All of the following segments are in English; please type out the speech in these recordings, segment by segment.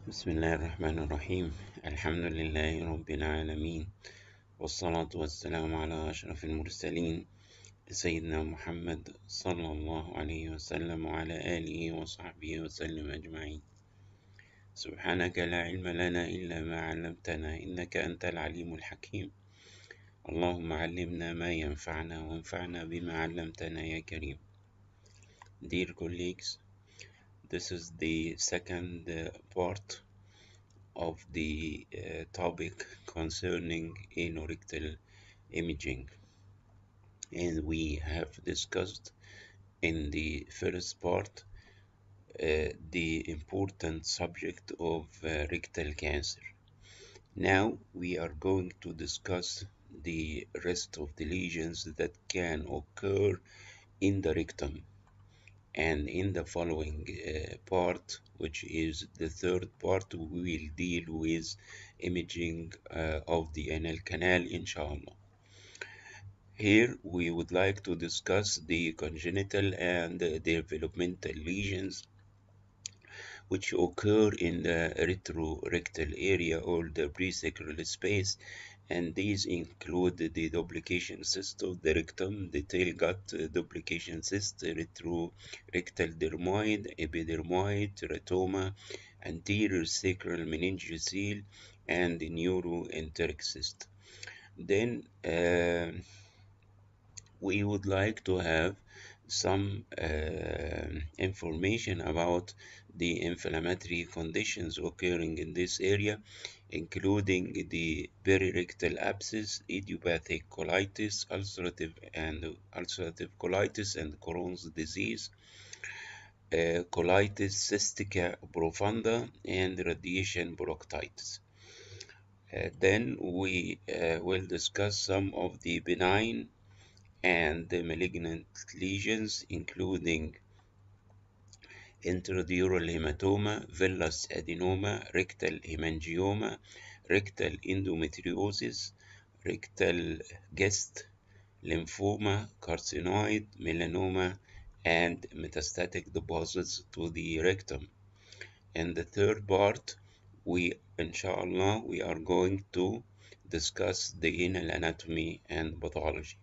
بسم الله الرحمن الرحيم. الحمد لله رب العالمين، والصلاة والسلام على أشرف المرسلين سيدنا محمد صلى الله عليه وسلم وعلى آله وصحبه وسلم أجمعين. سبحانك لا علم لنا إلا ما علمتنا إنك أنت العليم الحكيم. اللهم علمنا ما ينفعنا وانفعنا بما علمتنا يا كريم. Dear colleagues, this is the second part of the topic concerning anorectal imaging, and we have discussed in the first part the important subject of rectal cancer. Now we are going to discuss the rest of the lesions that can occur in the rectum, and in the following part, which is the third part, we will deal with imaging of the anal canal, inshallah. Here we would like to discuss the congenital and developmental lesions which occur in the retrorectal area or the presacral space, and these include the duplication cyst of the rectum, the tail gut duplication cyst, retrorectal dermoid, epidermoid, teratoma, anterior sacral meningocele, and neuroenteric cyst. Then we would like to have some information about the inflammatory conditions occurring in this area, including the perirectal abscess, idiopathic colitis, ulcerative colitis and Crohn's disease, colitis cystica profunda, and radiation bronchitis. Then we will discuss some of the benign and the malignant lesions, including intradural hematoma, villus adenoma, rectal hemangioma, rectal endometriosis, rectal GEST, lymphoma, carcinoid, melanoma, and metastatic deposits to the rectum. In the third part, inshallah, we are going to discuss the anal anatomy and pathology.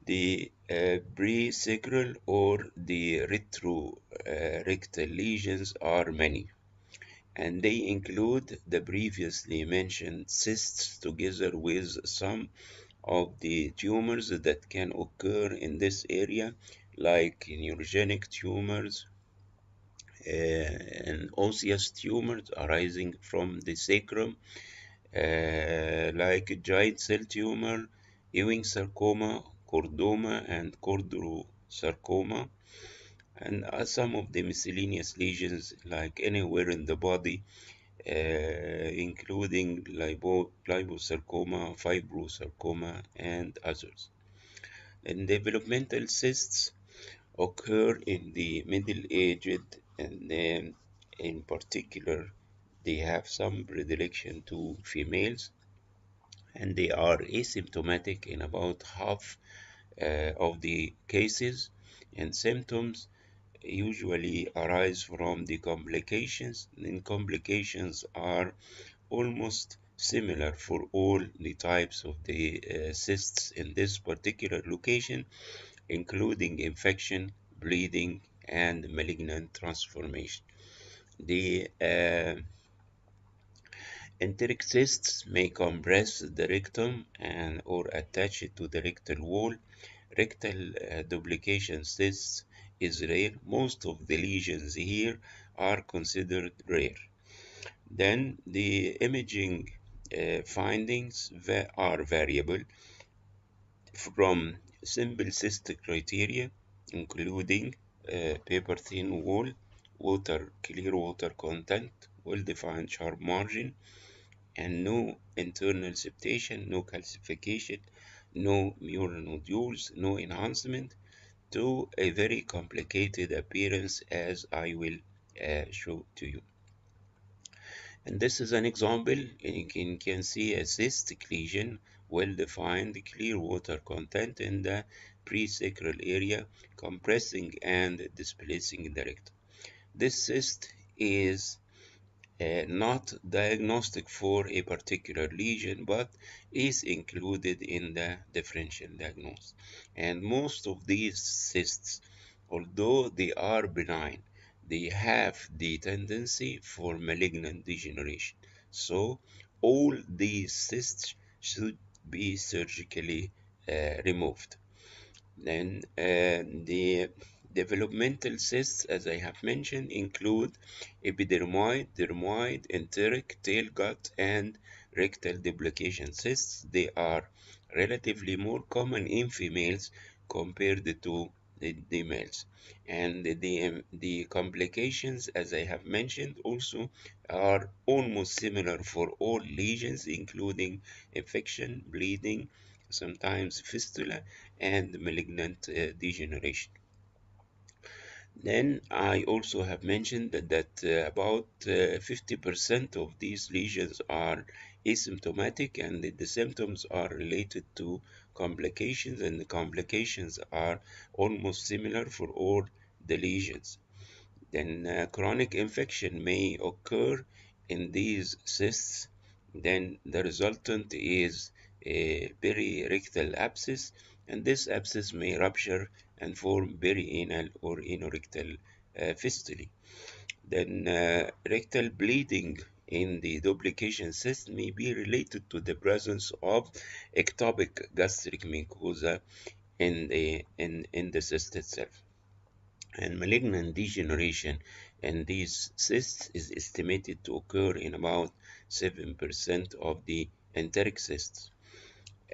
The presacral or the retrorectal lesions are many, and they include the previously mentioned cysts together with some of the tumors that can occur in this area, like neurogenic tumors and osseous tumors arising from the sacrum, like giant cell tumor, Ewing sarcoma, chordoma, and chordosarcoma, and some of the miscellaneous lesions like anywhere in the body, including liposarcoma, fibrosarcoma, and others. And developmental cysts occur in the middle-aged, and in particular, they have some predilection to females, and they are asymptomatic in about half of the cases, and symptoms usually arise from the complications, and complications are almost similar for all the types of the cysts in this particular location, including infection, bleeding, and malignant transformation. The enteric cysts may compress the rectum and or attach it to the rectal wall. Rectal duplication cysts is rare. Most of the lesions here are considered rare. Then the imaging findings are variable from simple cyst criteria, including paper thin wall, clear water content, well-defined sharp margin, and no internal septation, no calcification, no mural nodules, no enhancement, to a very complicated appearance, as I will show to you. And this is an example. You can see a cystic lesion, well-defined, clear water content in the presacral area, compressing and displacing the rectum. This cyst is not diagnostic for a particular lesion, but is included in the differential diagnosis. And most of these cysts, although they are benign, they have the tendency for malignant degeneration. So all these cysts should be surgically removed. Then the developmental cysts, as I have mentioned, include epidermoid, dermoid, enteric, tail gut, and rectal duplication cysts. They are relatively more common in females compared to the males. And the complications, as I have mentioned, also are almost similar for all lesions, including infection, bleeding, sometimes fistula, and malignant degeneration. Then I also have mentioned that about 50% of these lesions are asymptomatic, and the symptoms are related to complications, and the complications are almost similar for all the lesions. Then chronic infection may occur in these cysts. Then the resultant is a perirectal abscess, and this abscess may rupture and form perianal or anorectal fistulae. Then rectal bleeding in the duplication cyst may be related to the presence of ectopic gastric mucosa in the cyst itself. And malignant degeneration in these cysts is estimated to occur in about 7% of the enteric cysts.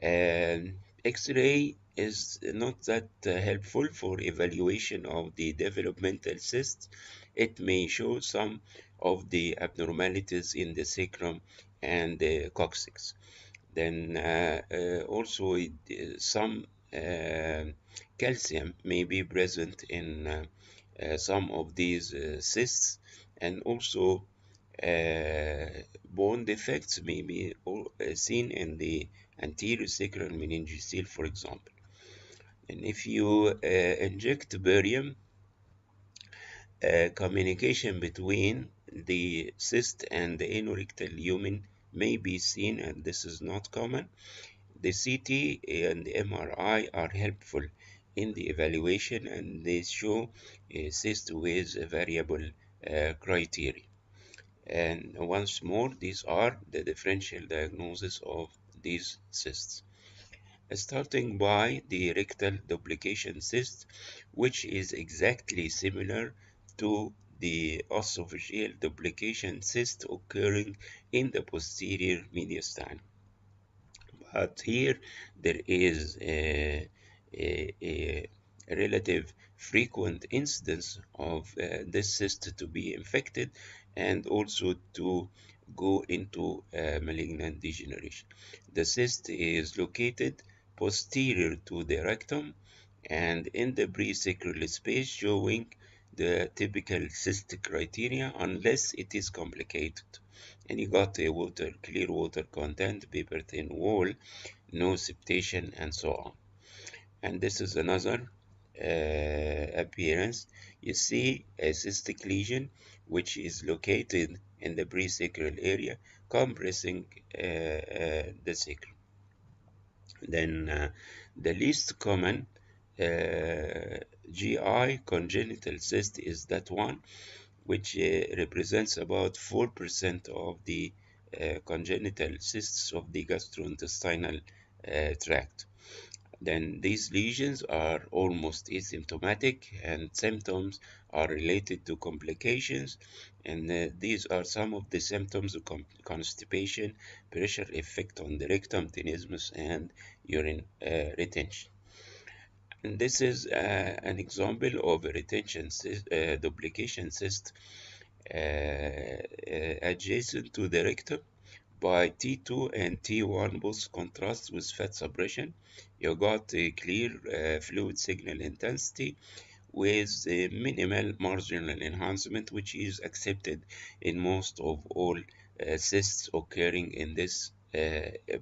And X-ray is not that helpful for evaluation of the developmental cysts. It may show some of the abnormalities in the sacrum and the coccyx. Then also some calcium may be present in some of these cysts, and also bone defects may be seen in the anterior sacral meningocele, for example. And if you inject barium, communication between the cyst and the anorectal lumen may be seen, and this is not common. The CT and the MRI are helpful in the evaluation, and they show a cyst with variable criteria. And once more, these are the differential diagnosis of these cysts. Starting by the rectal duplication cyst, which is exactly similar to the esophageal duplication cyst occurring in the posterior mediastinum. But here there is a relative frequent incidence of this cyst to be infected and also to go into malignant degeneration. The cyst is located posterior to the rectum and in the presacral space, showing the typical cyst criteria unless it is complicated. And you got a clear water content, paper thin wall, no septation, and so on. And this is another appearance. You see a cystic lesion which is located in the presacral area, compressing the sacrum. Then the least common GI congenital cyst is that one which represents about 4% of the congenital cysts of the gastrointestinal tract. Then these lesions are almost asymptomatic, and symptoms are related to complications. And these are some of the symptoms of constipation, pressure effect on the rectum, tenesmus, and urine retention. And this is an example of a retention cyst, duplication cyst adjacent to the rectum by T2 and T1 both contrast with fat suppression. You got a clear fluid signal intensity with a minimal marginal enhancement, which is accepted in most of all cysts occurring in this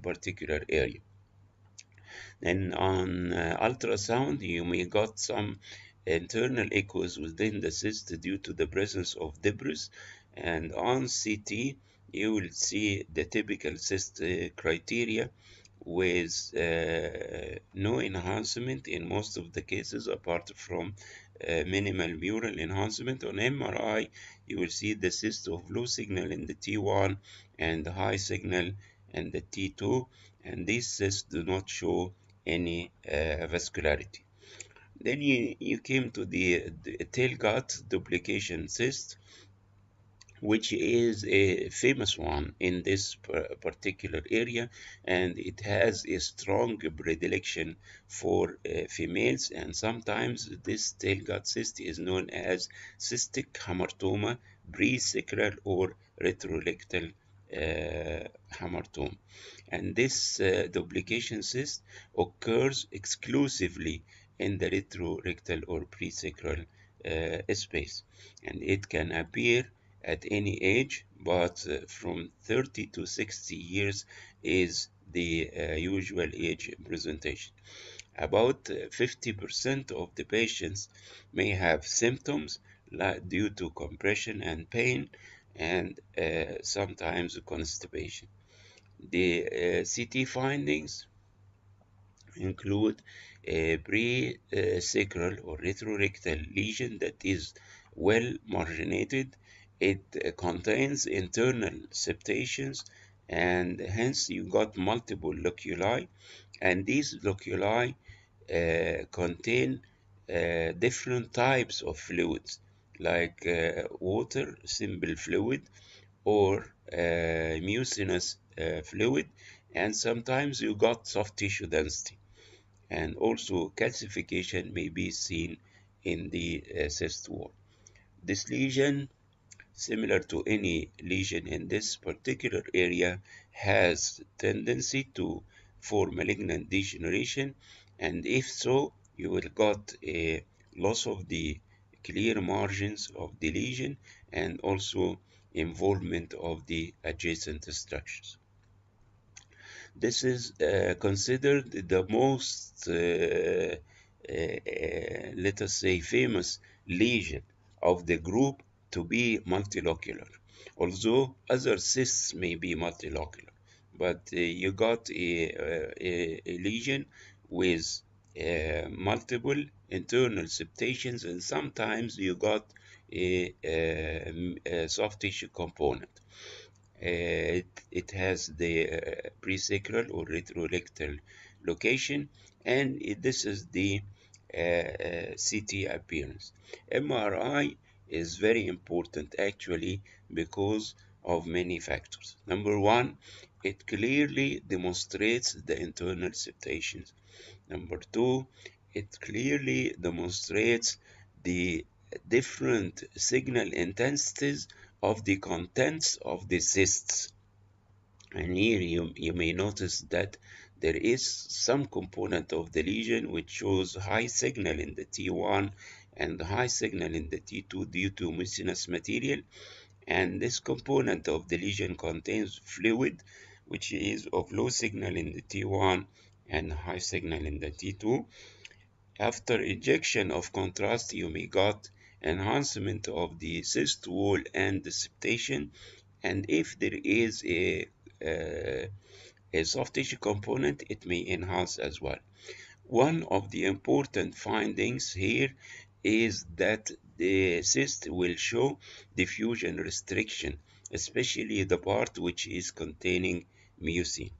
particular area. Then on ultrasound, you may got some internal echoes within the cyst due to the presence of debris. And on CT, you will see the typical cyst criteria with no enhancement in most of the cases apart from minimal mural enhancement. On MRI, you will see the cyst of low signal in the T1 and high signal in the T2, and these cysts do not show any vascularity. Then you came to the tail gut duplication cyst, which is a famous one in this particular area, and it has a strong predilection for females, and sometimes this tail gut cyst is known as cystic hamartoma, presacral or retrorectal hamartoma. And this duplication cyst occurs exclusively in the retrorectal or presacral space, and it can appear at any age, but from 30 to 60 years is the usual age presentation. About 50% of the patients may have symptoms due to compression and pain, and sometimes constipation. The CT findings include a pre-sacral or retrorectal lesion that is well marginated. It contains internal septations, and hence you got multiple loculi, and these loculi contain different types of fluids like water, simple fluid, or mucinous fluid, and sometimes you got soft tissue density, and also calcification may be seen in the cyst wall. This lesion, similar to any lesion in this particular area, has tendency to for malignant degeneration, and if so, you will got a loss of the clear margins of the lesion and also involvement of the adjacent structures. This is considered the most, let us say, famous lesion of the group to be multilocular. Although other cysts may be multilocular, but you got a lesion with multiple internal septations, and sometimes you got a soft tissue component. It has the presacral or retrorectal location, and this is the CT appearance. MRI is very important actually because of many factors. Number one, it clearly demonstrates the internal septations. Number two, it clearly demonstrates the different signal intensities of the contents of the cysts. And here you may notice that there is some component of the lesion which shows high signal in the T1 and high signal in the T2 due to mucinous material. And this component of the lesion contains fluid which is of low signal in the T1 and high signal in the T2. After injection of contrast, you may got enhancement of the cyst wall and the septation, and if there is a soft tissue component, it may enhance as well. One of the important findings here is that the cyst will show diffusion restriction, especially the part which is containing mucin.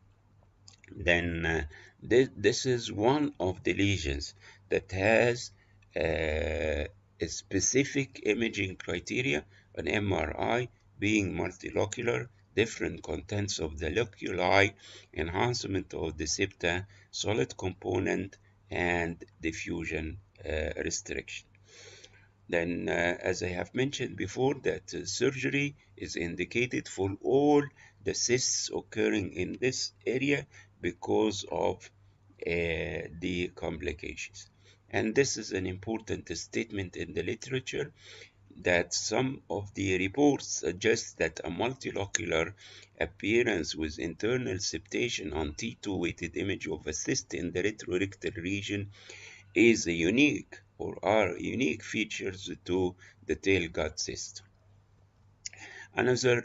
Then this is one of the lesions that has a specific imaging criteria, an MRI being multilocular, different contents of the loculi, enhancement of the septa, solid component, and diffusion restriction. Then, as I have mentioned before, that surgery is indicated for all the cysts occurring in this area because of the complications. And this is an important statement in the literature that some of the reports suggest that a multilocular appearance with internal septation on T2 weighted image of a cyst in the retrorectal region is unique or are unique features to the tail gut cyst. Another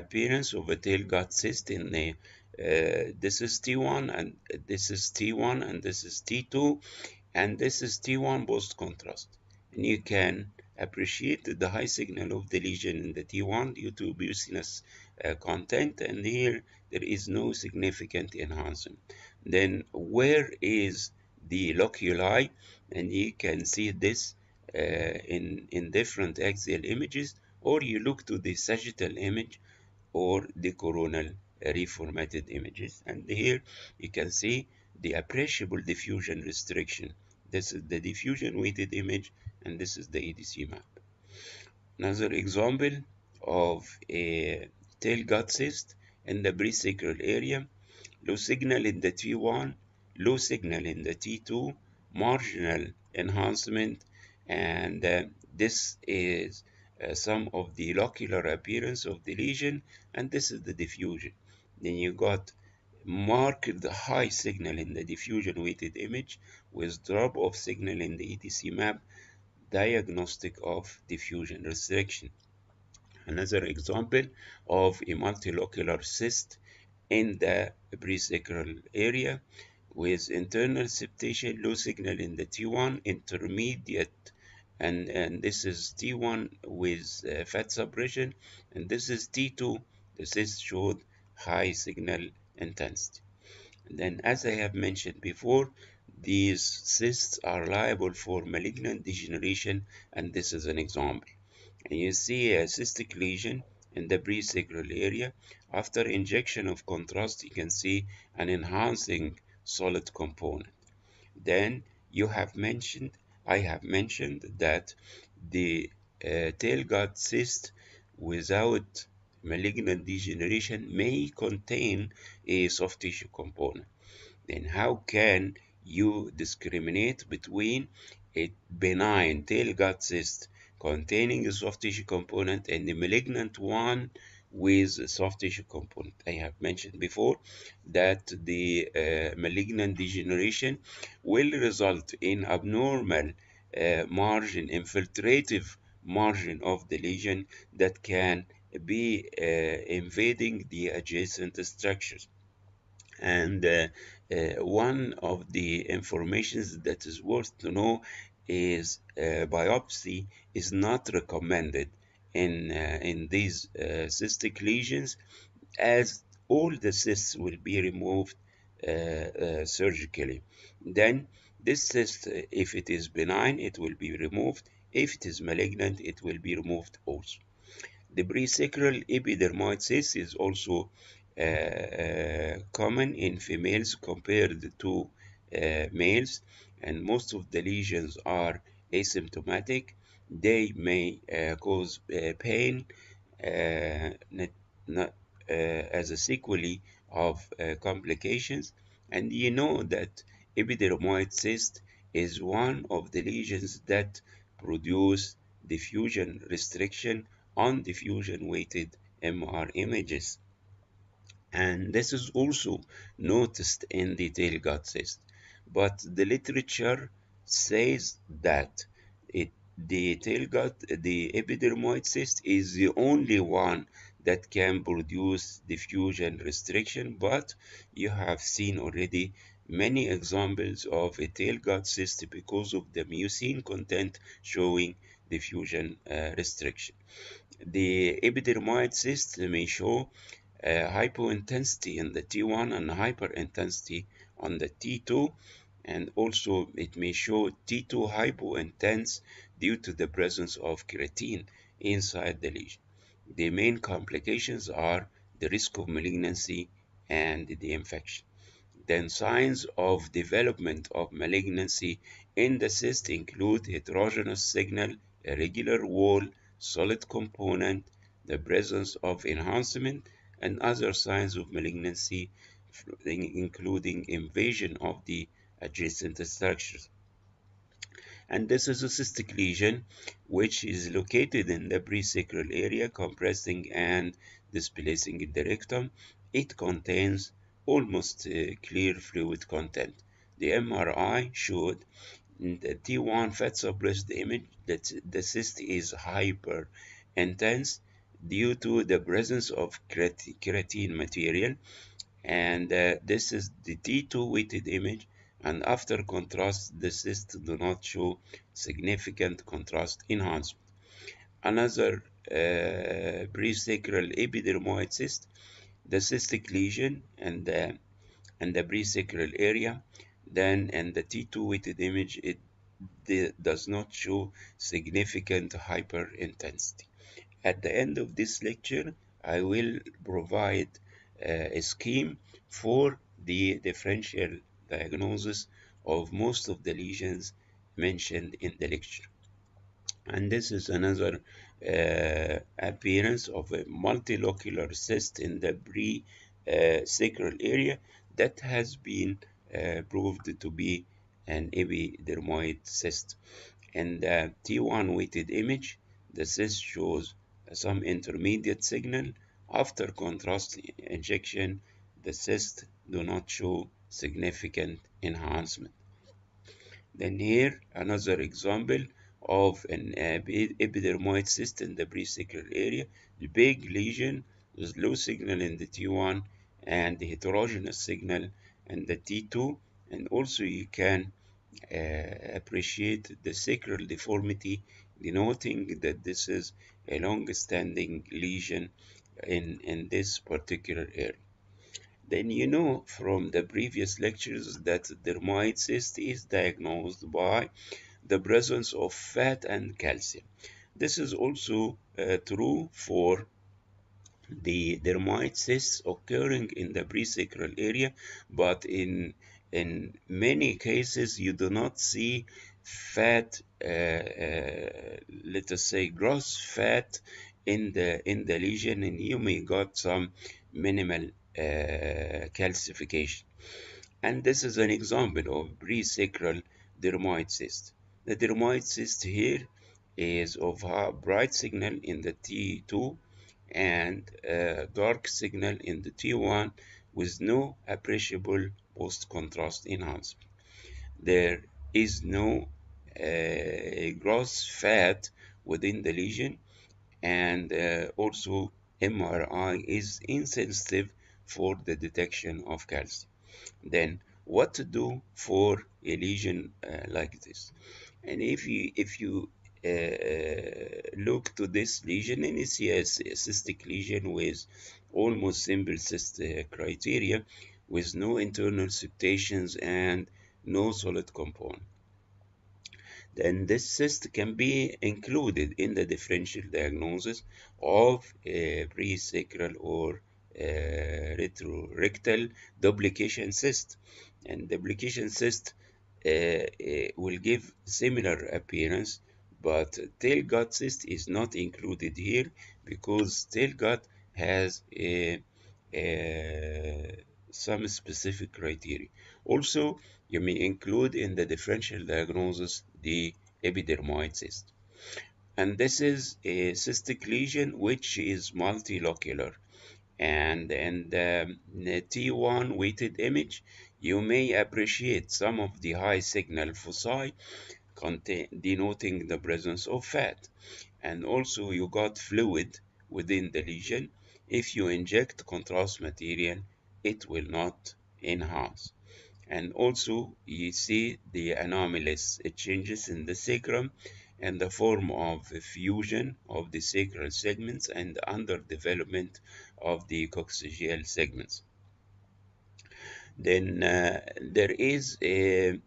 appearance of a tail gut cyst in the this is T1 and this is T1 and this is T2 and this is T1 post contrast. And you can appreciate the high signal of the lesion in the T1 due to mucinous content, and here there is no significant enhancement. Then where is the loculi? And you can see this in different axial images, or you look to the sagittal image or the coronal reformatted images. And here you can see the appreciable diffusion restriction. This is the diffusion weighted image, and this is the EDC map. Another example of a tail gut cyst in the presacral area: low signal in the T1, low signal in the T2, marginal enhancement, and this is some of the locular appearance of the lesion, and this is the diffusion. Then you got marked high signal in the diffusion weighted image with drop of signal in the ETC map, diagnostic of diffusion restriction. Another example of a multilocular cyst in the presacral area with internal septation, low signal in the T1, intermediate, and this is T1 with fat suppression, and this is T2. The cyst showed high signal intensity. Then, as I have mentioned before, these cysts are liable for malignant degeneration, and this is an example. And you see a cystic lesion in the presacral area. After injection of contrast, you can see an enhancing solid component. Then I have mentioned that the tail gut cyst without malignant degeneration may contain a soft tissue component. Then how can you discriminate between a benign tail gut cyst containing a soft tissue component and the malignant one with a soft tissue component? I have mentioned before that the malignant degeneration will result in abnormal infiltrative margin of the lesion that can be invading the adjacent structures. And one of the informations that is worth to know is biopsy is not recommended in these cystic lesions, as all the cysts will be removed surgically. Then this cyst, if it is benign, it will be removed. If it is malignant, it will be removed also. The presacral epidermoid cyst is also common in females compared to males, and most of the lesions are asymptomatic. They may cause pain, not, not as a sequelae of complications. And you know that epidermoid cyst is one of the lesions that produce diffusion restriction on diffusion weighted MR images. And this is also noticed in the tail gut cyst. But the literature says that the epidermoid cyst is the only one that can produce diffusion restriction, but you have seen already many examples of a tail gut cyst because of the mucin content showing diffusion restriction. The epidermoid cyst may show hypointensity in the T1 and hyperintensity on the T2, and also it may show T2 hypointense due to the presence of creatine inside the lesion. The main complications are the risk of malignancy and the infection. Then signs of development of malignancy in the cyst include heterogeneous signal, irregular wall, solid component, the presence of enhancement, and other signs of malignancy, including invasion of the adjacent structures. And this is a cystic lesion which is located in the presacral area, compressing and displacing the rectum. It contains almost clear fluid content. The MRI showed In the T1 fat suppressed image, the cyst is hyper intense due to the presence of keratin material, and this is the T2 weighted image, and after contrast the cysts do not show significant contrast enhancement. Another presacral epidermoid cyst, the cystic lesion and the presacral area, then in the T2 weighted image it does not show significant hyperintensity. At the end of this lecture, I will provide a scheme for the differential diagnosis of most of the lesions mentioned in the lecture. And this is another appearance of a multilocular cyst in the pre-sacral area that has been proved to be an epidermoid cyst. In the T1 weighted image, the cyst shows some intermediate signal. After contrast injection, the cysts do not show significant enhancement. Then here another example of an epidermoid cyst in the presacral area, the big lesion with low signal in the T1 and the heterogeneous signal in the T2, and also you can appreciate the sacral deformity, denoting that this is a long-standing lesion in this particular area. Then you know from the previous lectures that dermoid cyst is diagnosed by the presence of fat and calcium. This is also true for the dermoid cysts occurring in the presacral area, but in many cases you do not see fat, let us say gross fat in the lesion, and you may got some minimal calcification. And this is an example of presacral dermoid cyst. The dermoid cyst here is of a bright signal in the T2 and dark signal in the T1 with no appreciable post-contrast enhancement. There is no gross fat within the lesion, and also MRI is insensitive for the detection of calcium. Then what to do for a lesion like this? And if you look to this lesion and you see a cystic lesion with almost simple cyst criteria with no internal septations and no solid component, then this cyst can be included in the differential diagnosis of presacral or retrorectal duplication cyst. And duplication cyst will give similar appearance, but tail gut cyst is not included here because tail gut has some specific criteria. Also, you may include in the differential diagnosis the epidermoid cyst. And this is a cystic lesion which is multilocular. And in the T1 weighted image, you may appreciate some of the high signal foci denoting the presence of fat. And also you got fluid within the lesion. If you inject contrast material, it will not enhance. And also you see the anomalous changes in the sacrum and the form of fusion of the sacral segments and underdevelopment of the coccygeal segments. Then there is a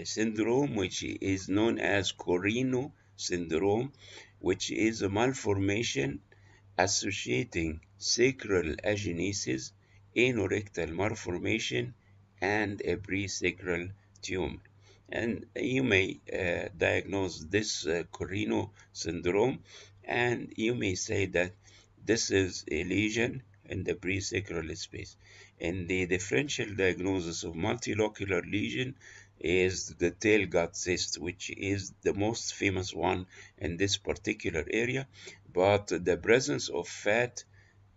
syndrome which is known as Corino syndrome, which is a malformation associating sacral agenesis, anorectal malformation, and a presacral tumor. And you may diagnose this Corino syndrome, and you may say that this is a lesion in the presacral space. And the differential diagnosis of multilocular lesion is the tail gut cyst, which is the most famous one in this particular area. But the presence of fat,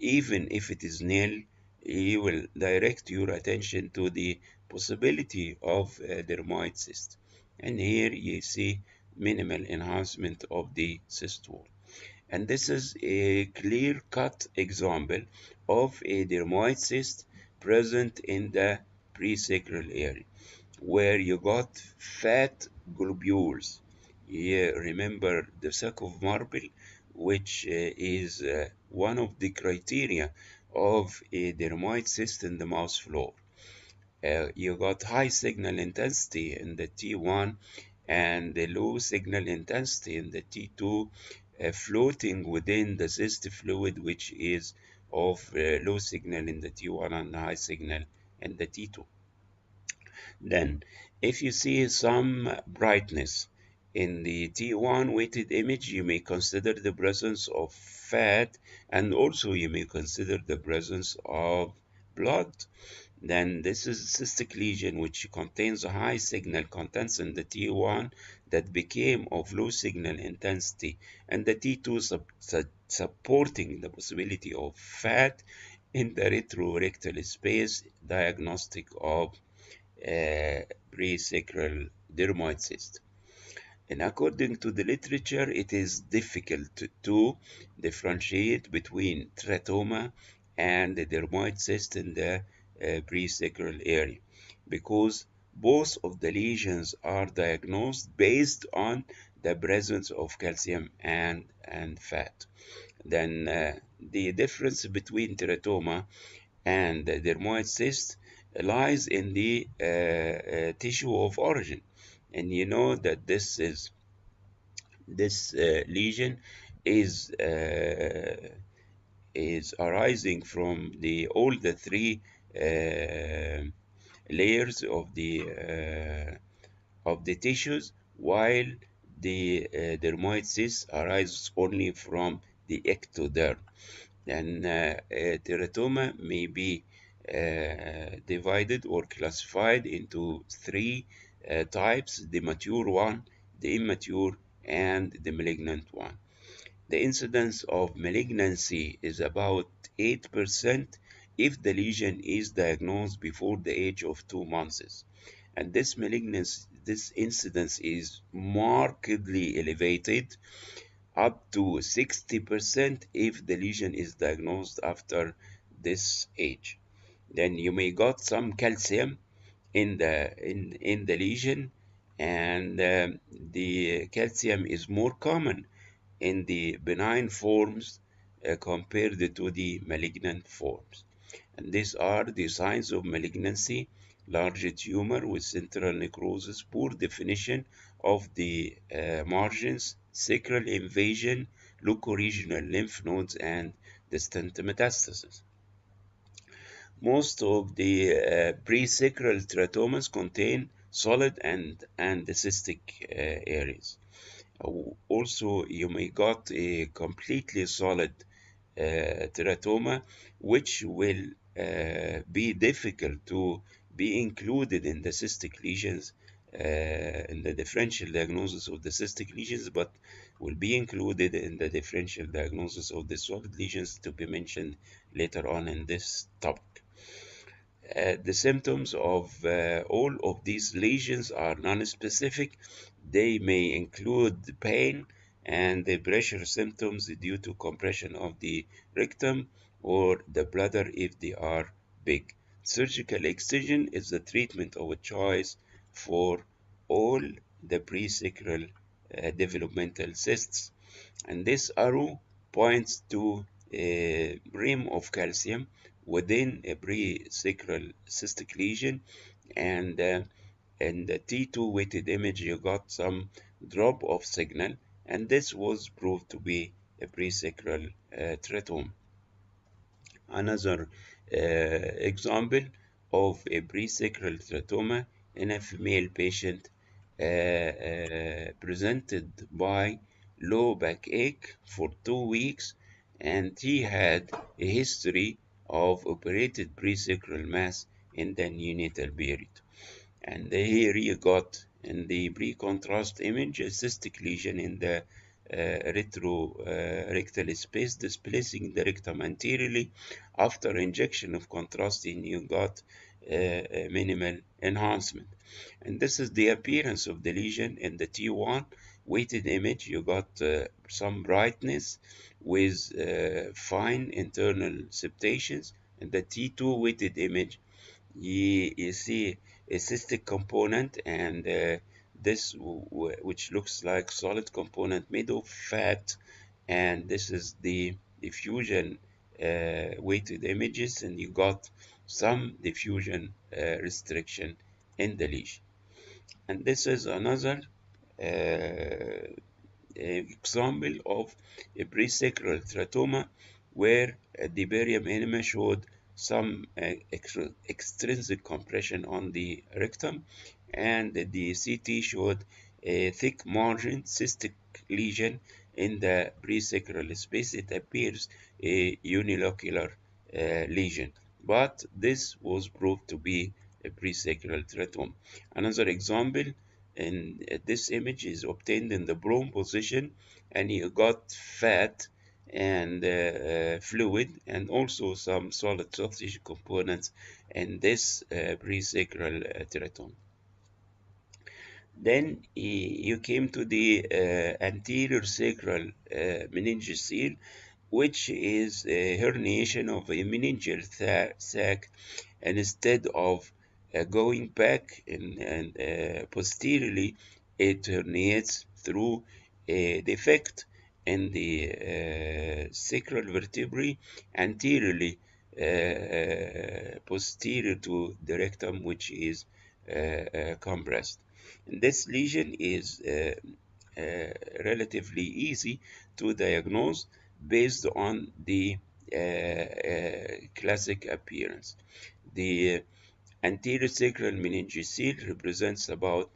even if it is nil, you will direct your attention to the possibility of dermoid cyst. And here you see minimal enhancement of the cyst wall. And this is a clear-cut example of a dermoid cyst present in the presacral area, where you got fat globules. You remember the sack of marble, which is one of the criteria of a dermoid cyst in the mouth floor. You got high signal intensity in the T1 and the low signal intensity in the T2, floating within the cyst fluid, which is of low signal in the T1 and high signal in the T2. Then, if you see some brightness in the T1 weighted image, you may consider the presence of fat, and also you may consider the presence of blood. Then this is a cystic lesion which contains a high signal contents in the T1 that became of low signal intensity, and the T2 supporting the possibility of fat in the retrorectal space, diagnostic of presacral dermoid cyst. And according to the literature, it is difficult to differentiate between teratoma and the dermoid cyst in the presacral area, because both of the lesions are diagnosed based on the presence of calcium and fat. Then the difference between teratoma and the dermoid cyst lies in the tissue of origin. And you know that this lesion is is arising from all the three layers of the tissues, while the dermoid cyst arises only from the ectoderm. And teratoma may be divided or classified into three types: the mature one, the immature, and the malignant one. The incidence of malignancy is about 8% if the lesion is diagnosed before the age of 2 months. And this incidence is markedly elevated up to 60% if the lesion is diagnosed after this age. Then you may got some calcium in the lesion, and the calcium is more common in the benign forms compared to the malignant forms. And these are the signs of malignancy: large tumor with central necrosis, poor definition of the margins, sacral invasion, locoregional lymph nodes, and distant metastasis. Most of the presacral teratomas contain solid and cystic areas. Also, you may got a completely solid teratoma, which will be difficult to be included in the cystic lesions, in the differential diagnosis of the cystic lesions, but will be included in the differential diagnosis of the solid lesions, to be mentioned later on in this topic. The symptoms of all of these lesions are non-specific. They may include pain and the pressure symptoms due to compression of the rectum or the bladder if they are big. Surgical excision is the treatment of a choice for all the presacral developmental cysts. And this arrow points to a rim of calcium within a presacral cystic lesion, and in the T2 weighted image you got some drop of signal, and this was proved to be a presacral teratoma. Another example of a presacral teratoma in a female patient presented by low backache for 2 weeks, and he had a history of operated presacral mass in the neonatal period. And here you got in the pre-contrast image a cystic lesion in the retrorectal space, displacing the rectum anteriorly. After injection of contrast, you got minimal enhancement. And this is the appearance of the lesion in the T1 weighted image. You got some brightness with fine internal septations. In the T2 weighted image, you see a cystic component, and this which looks like solid component made of fat, and this is the diffusion weighted images, and you got some diffusion restriction in the lesion. And this is another example of a presacral teratoma where the barium enema showed some extrinsic compression on the rectum, and the CT showed a thick margin cystic lesion in the presacral space. It appears a unilocular lesion, but this was proved to be a presacral teratoma. Another example in this image is obtained in the prone position, and you got fat and fluid and also some solid soft tissue components in this presacral teratoma. Then you came to the anterior sacral meningeal, which is a herniation of a meningeal sac, and instead of going back and posteriorly, it herniates through a defect in the sacral vertebrae anteriorly, posterior to the rectum, which is compressed. And this lesion is relatively easy to diagnose based on the classic appearance. The anterior sacral meningocele represents about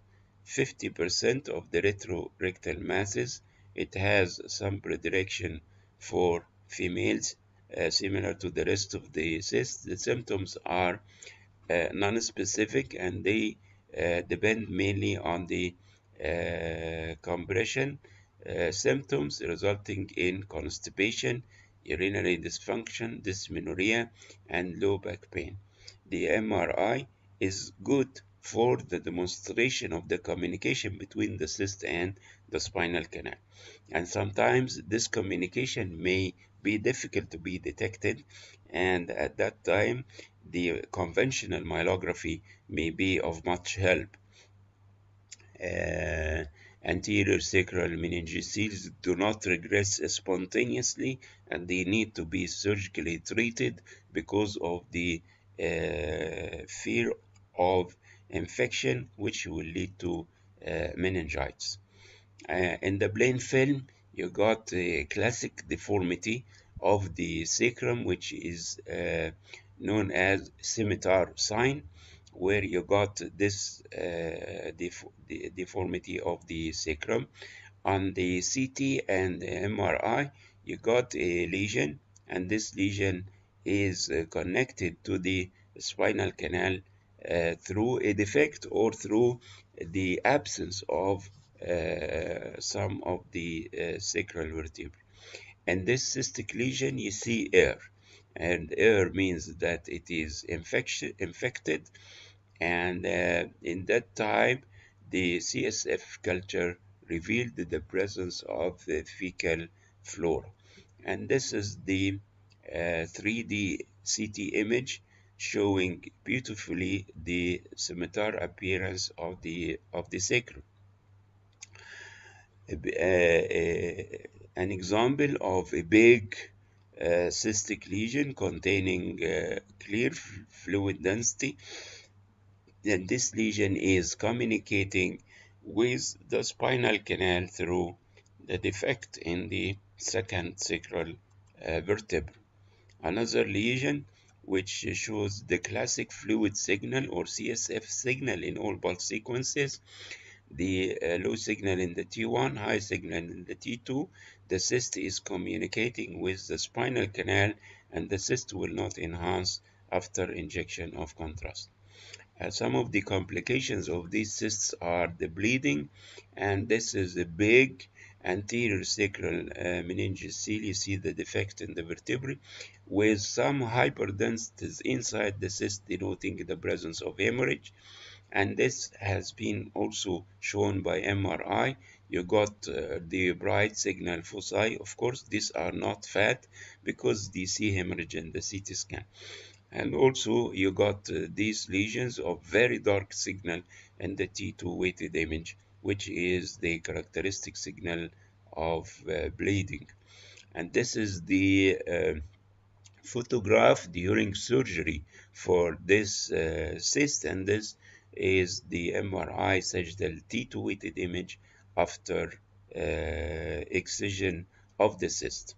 50% of the retrorectal masses. It has some predilection for females, similar to the rest of the cysts. The symptoms are non-specific, and they depend mainly on the compression symptoms resulting in constipation, urinary dysfunction, dysmenorrhea, and low back pain. The MRI is good for the demonstration of the communication between the cyst and the spinal canal. And sometimes this communication may be difficult to be detected, and at that time the conventional myelography may be of much help. Anterior sacral meningoceles do not regress spontaneously, and they need to be surgically treated because of the fear of infection, which will lead to meningitis. In the plain film, you got a classic deformity of the sacrum, which is known as scimitar sign, where you got this deformity of the sacrum. On the CT and the MRI, you got a lesion, and this lesion is connected to the spinal canal through a defect or through the absence of some of the sacral vertebrae. And this cystic lesion, you see air, and air means that it is infected, and in that time the CSF culture revealed the presence of the fecal flora. And this is the 3D CT image showing beautifully the scimitar appearance of the sacrum. An example of a big cystic lesion containing clear fluid density, and this lesion is communicating with the spinal canal through the defect in the second sacral vertebra. Another lesion which shows the classic fluid signal or CSF signal in all pulse sequences, the low signal in the T1, high signal in the T2. The cyst is communicating with the spinal canal, and the cyst will not enhance after injection of contrast. Some of the complications of these cysts are the bleeding, and this is a big anterior sacral meningocele. You see the defect in the vertebrae with some hyperdensities inside the cyst, denoting the presence of hemorrhage. And this has been also shown by MRI. You got the bright signal foci. Of course, these are not fat because they see hemorrhage in the CT scan. And also you got these lesions of very dark signal in the T2 weighted image, which is the characteristic signal of bleeding. And this is the photograph during surgery for this cyst, and this is the MRI sagittal T2 weighted image after excision of the cyst.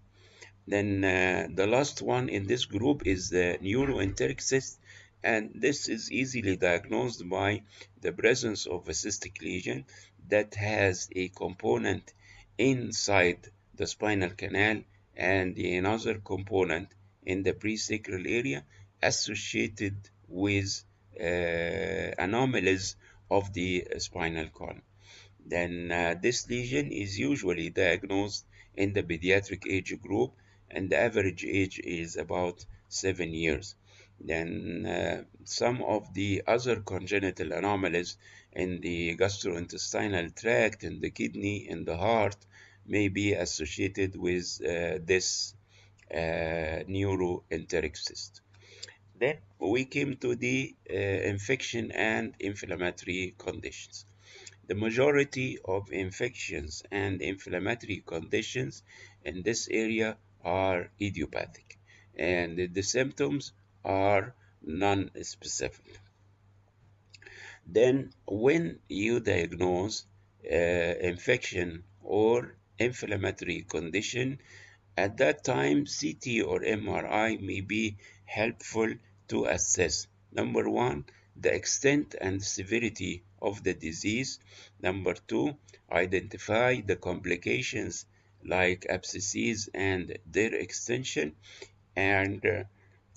Then the last one in this group is the neuroenteric cyst, and this is easily diagnosed by the presence of a cystic lesion that has a component inside the spinal canal and another component in the presacral area associated with anomalies of the spinal column. Then this lesion is usually diagnosed in the pediatric age group, and the average age is about 7 years. Then some of the other congenital anomalies in the gastrointestinal tract, in the kidney, in the heart may be associated with this neuroenteric cyst. Then we came to the infection and inflammatory conditions. The majority of infections and inflammatory conditions in this area are idiopathic, and the symptoms are non-specific. Then, when you diagnose infection or inflammatory condition, at that time, CT or MRI may be helpful to assess. Number one, the extent and severity of the disease. Number two, identify the complications like abscesses and their extension. And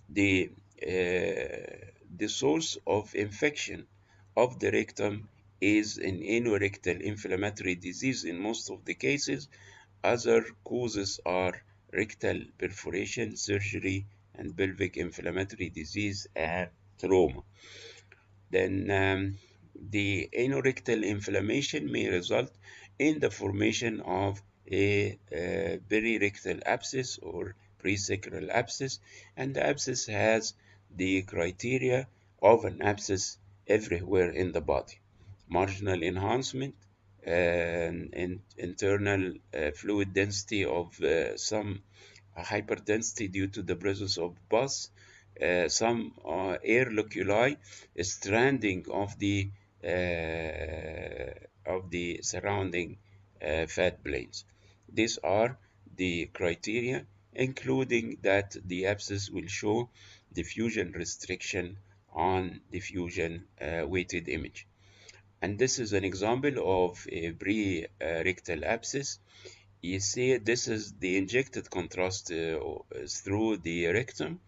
the, the source of infection of the rectum is an anorectal inflammatory disease in most of the cases. Other causes are rectal perforation, surgery, and pelvic inflammatory disease and trauma. Then the anorectal inflammation may result in the formation of a perirectal abscess or presacral abscess, and the abscess has the criteria of an abscess everywhere in the body: marginal enhancement, internal fluid density of some hyperdensity due to the presence of pus, some air loculi, stranding of the surrounding fat planes. These are the criteria, including that the abscess will show diffusion restriction on diffusion weighted image. And this is an example of a pre-rectal abscess. You see, this is the injected contrast through the rectum,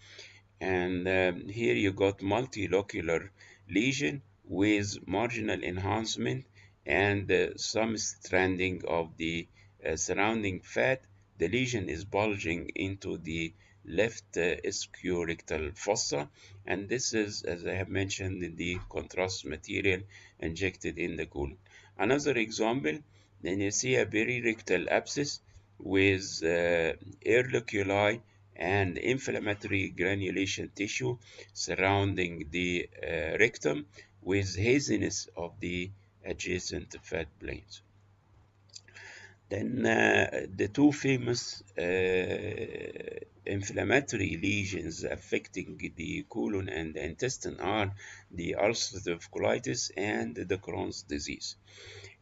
and here you got multilocular lesion with marginal enhancement and some stranding of the surrounding fat. The lesion is bulging into the left ischiocrectal fossa, and this is, as I have mentioned, the contrast material injected in the colon. Another example, then you see a perirectal abscess with air loculi and inflammatory granulation tissue surrounding the rectum with haziness of the adjacent fat planes. Then the two famous inflammatory lesions affecting the colon and the intestine are the ulcerative colitis and the Crohn's disease.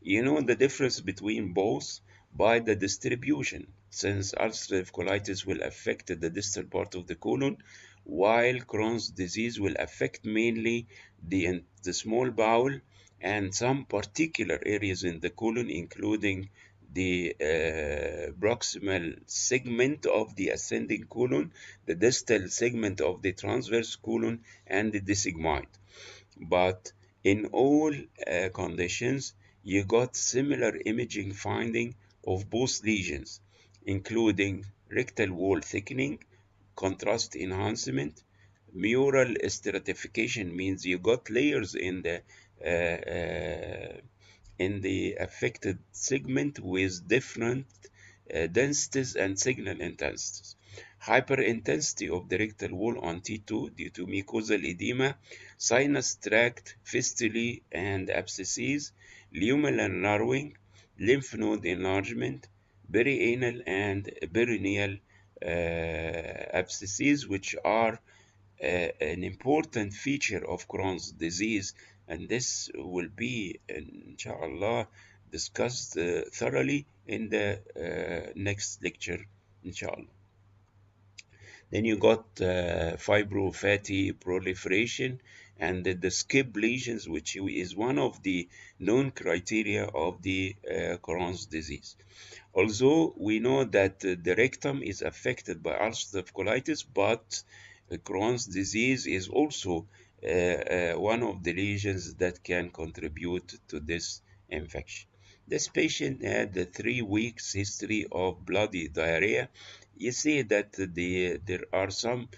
You know the difference between both by the distribution, since ulcerative colitis will affect the distal part of the colon, while Crohn's disease will affect mainly the small bowel and some particular areas in the colon, including the proximal segment of the ascending colon, the distal segment of the transverse colon, and the sigmoid. But in all conditions, you got similar imaging finding of both lesions, including rectal wall thickening, contrast enhancement, mural stratification means you got layers in the affected segment with different densities and signal intensities. Hyperintensity of the rectal wall on T2 due to mucosal edema, sinus tract fistulae and abscesses, luminal narrowing, lymph node enlargement, perianal and perineal abscesses, which are an important feature of Crohn's disease, and this will be, inshallah, discussed thoroughly in the next lecture, inshallah. Then you got fibrofatty proliferation and the skip lesions, which is one of the known criteria of the Crohn's disease. Although we know that the rectum is affected by ulcerative colitis, but Crohn's disease is also one of the lesions that can contribute to this infection. This patient had a 3 weeks history of bloody diarrhea. You see that there are some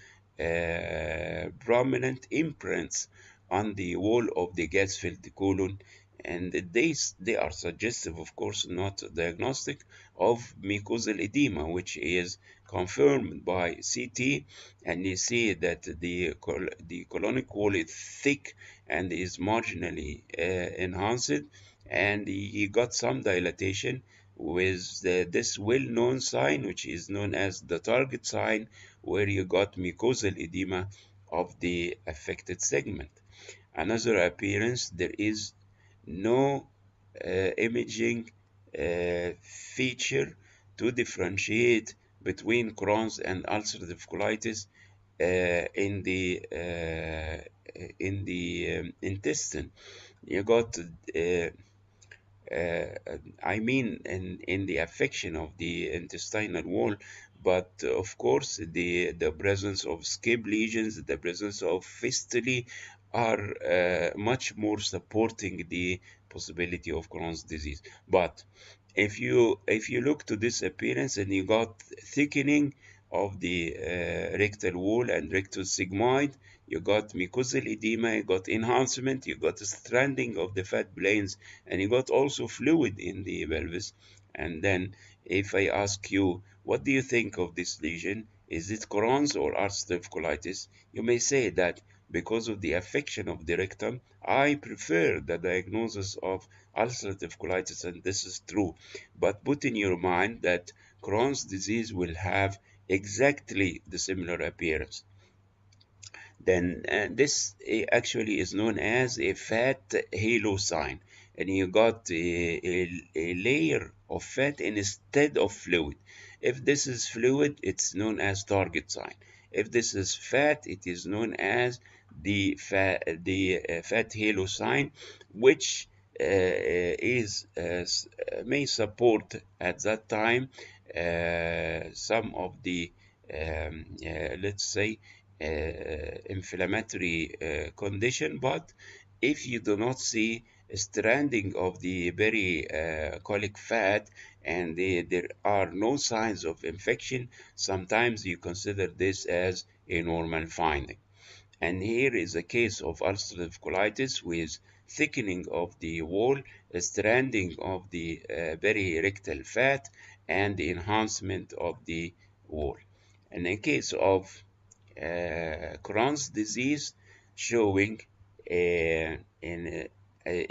prominent imprints on the wall of the gas-filled colon, and they are suggestive, of course, not diagnostic, of mucosal edema, which is confirmed by CT, and you see that the colonic wall is thick and is marginally enhanced, and he got some dilatation with this well-known sign, which is known as the target sign, where you got mucosal edema of the affected segment. Another appearance, there is no imaging feature to differentiate between Crohn's and ulcerative colitis in the intestine. You got uh, I mean in the affection of the intestinal wall, but of course the presence of skip lesions, the presence of fistulae are much more supporting the possibility of Crohn's disease. But if you look to this appearance and you got thickening of the rectal wall and rectal sigmoid, you got mucosal edema, you got enhancement, you got stranding of the fat planes, and you got also fluid in the pelvis. And then if I ask you, what do you think of this lesion? Is it Crohn's or ulcerative colitis? You may say that because of the affection of the rectum, I prefer the diagnosis of ulcerative colitis, and this is true. But put in your mind that Crohn's disease will have exactly the similar appearance. Then this actually is known as a fat halo sign, and you got a layer of fat instead of fluid. If this is fluid, it's known as target sign. If this is fat, it is known as the fat halo sign, which may support at that time some of the let's say inflammatory condition. But if you do not see a stranding of the colic fat and there are no signs of infection, sometimes you consider this as a normal finding. And here is a case of ulcerative colitis with thickening of the wall, a stranding of the perirectal fat, and the enhancement of the wall. And in case of Crohn's disease, showing a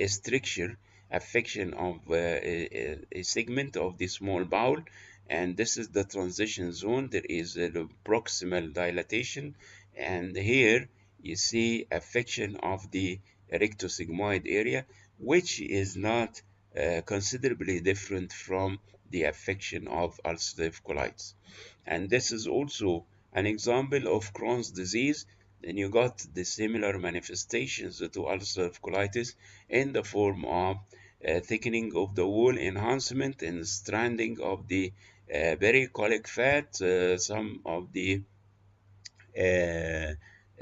stricture affection of a segment of the small bowel, and this is the transition zone. There is a proximal dilatation, and here you see affection of the rectosigmoid area, which is not considerably different from the affection of ulcerative colitis. And this is also an example of Crohn's disease. Then you got the similar manifestations to ulcerative colitis in the form of thickening of the wall, enhancement and stranding of the colic fat. Uh,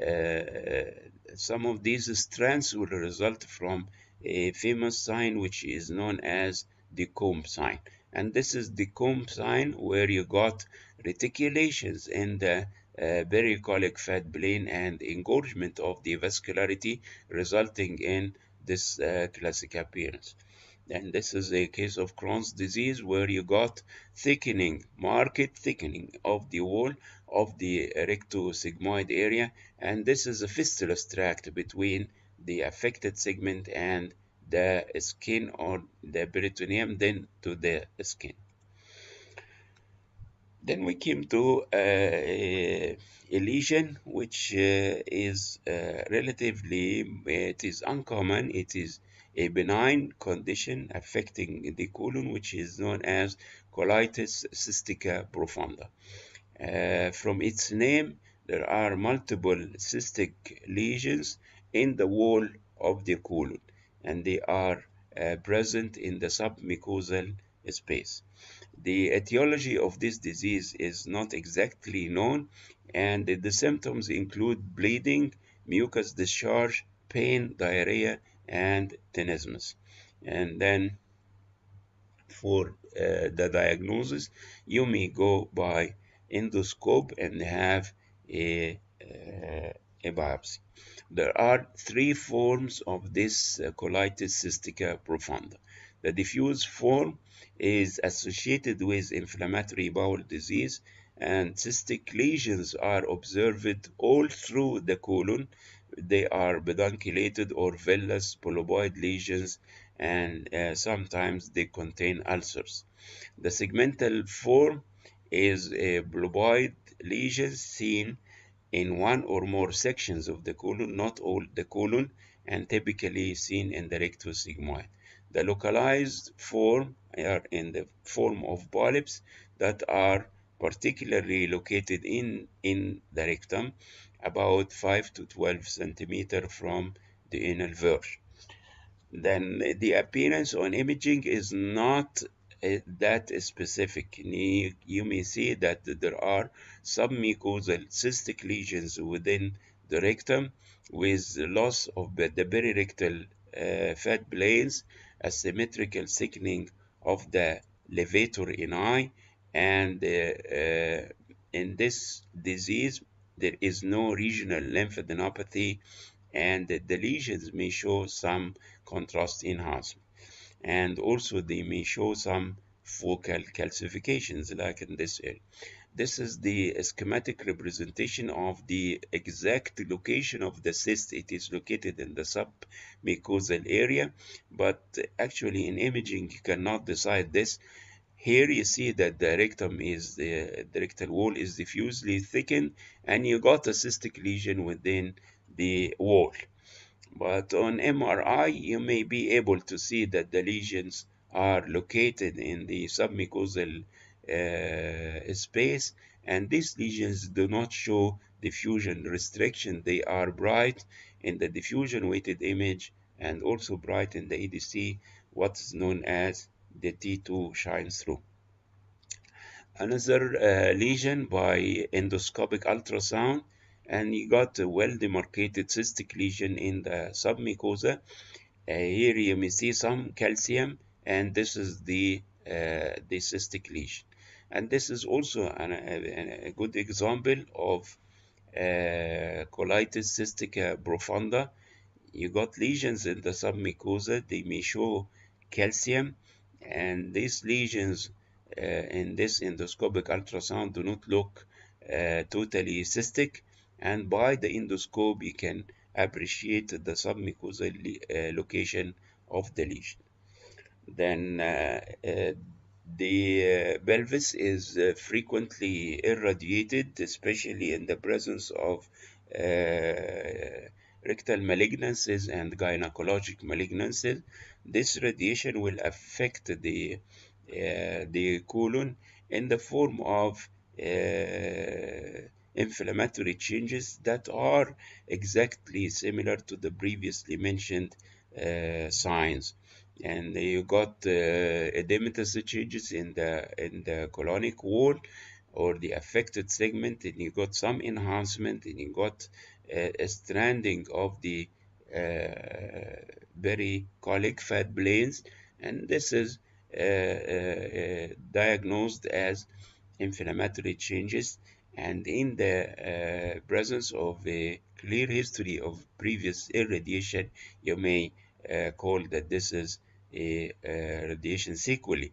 uh, some of these strands will result from a famous sign which is known as the comb sign. And this is the comb sign where you got reticulations in the pericolic fat plane and engorgement of the vascularity, resulting in this classic appearance. And this is a case of Crohn's disease where you got thickening, marked thickening of the wall of the rectosigmoid area, and this is a fistulous tract between the affected segment and the skin or the peritoneum, then to the skin. Then we came to a lesion which is relatively, it is uncommon. It is a benign condition affecting the colon, which is known as colitis cystica profunda. From its name, there are multiple cystic lesions in the wall of the colon, and they are present in the submucosal space. The etiology of this disease is not exactly known, and the symptoms include bleeding, mucus discharge, pain, diarrhea, and tenesmus. And then for the diagnosis, you may go by endoscope and have a biopsy. There are three forms of this colitis cystica profunda. The diffuse form is associated with inflammatory bowel disease, and cystic lesions are observed all through the colon. They are pedunculated or villous polypoid lesions, and sometimes they contain ulcers. The segmental form is a polypoid lesion seen in one or more sections of the colon, not all the colon, and typically seen in the rectus sigmoid. The localized form are in the form of polyps that are particularly located in the rectum, about 5 to 12 centimeter from the anal verge. Then the appearance on imaging is not that specific. You may see that there are submucosal cystic lesions within the rectum with loss of the perirectal fat planes, asymmetrical thickening of the levator ani, and in this disease there is no regional lymphadenopathy, and the lesions may show some contrast enhancement, and also they may show some focal calcifications like in this area. This is the schematic representation of the exact location of the cyst. It is located in the submucosal area, but actually in imaging you cannot decide this. Here you see that the rectum is the rectal wall is diffusely thickened, and you got a cystic lesion within the wall. But on MRI, you may be able to see that the lesions are located in the submucosal space, and these lesions do not show diffusion restriction. They are bright in the diffusion weighted image and also bright in the EDC, what is known as the T2 shine through. Another lesion by endoscopic ultrasound, and you got a well demarcated cystic lesion in the submucosa. Here you may see some calcium, and this is the cystic lesion. And this is also a good example of colitis cystica profunda. You got lesions in the submucosa, they may show calcium, and these lesions in this endoscopic ultrasound do not look totally cystic, and by the endoscope you can appreciate the submucosal location of the lesion. Then the pelvis is frequently irradiated, especially in the presence of rectal malignancies and gynecologic malignancies. This radiation will affect the colon in the form of inflammatory changes that are exactly similar to the previously mentioned signs. And you got edematous changes in the colonic wall or the affected segment, and you got some enhancement, and you got a stranding of the pericolic fat planes, and this is diagnosed as inflammatory changes, and in the presence of a clear history of previous irradiation, you may call that this is a radiation sequelae.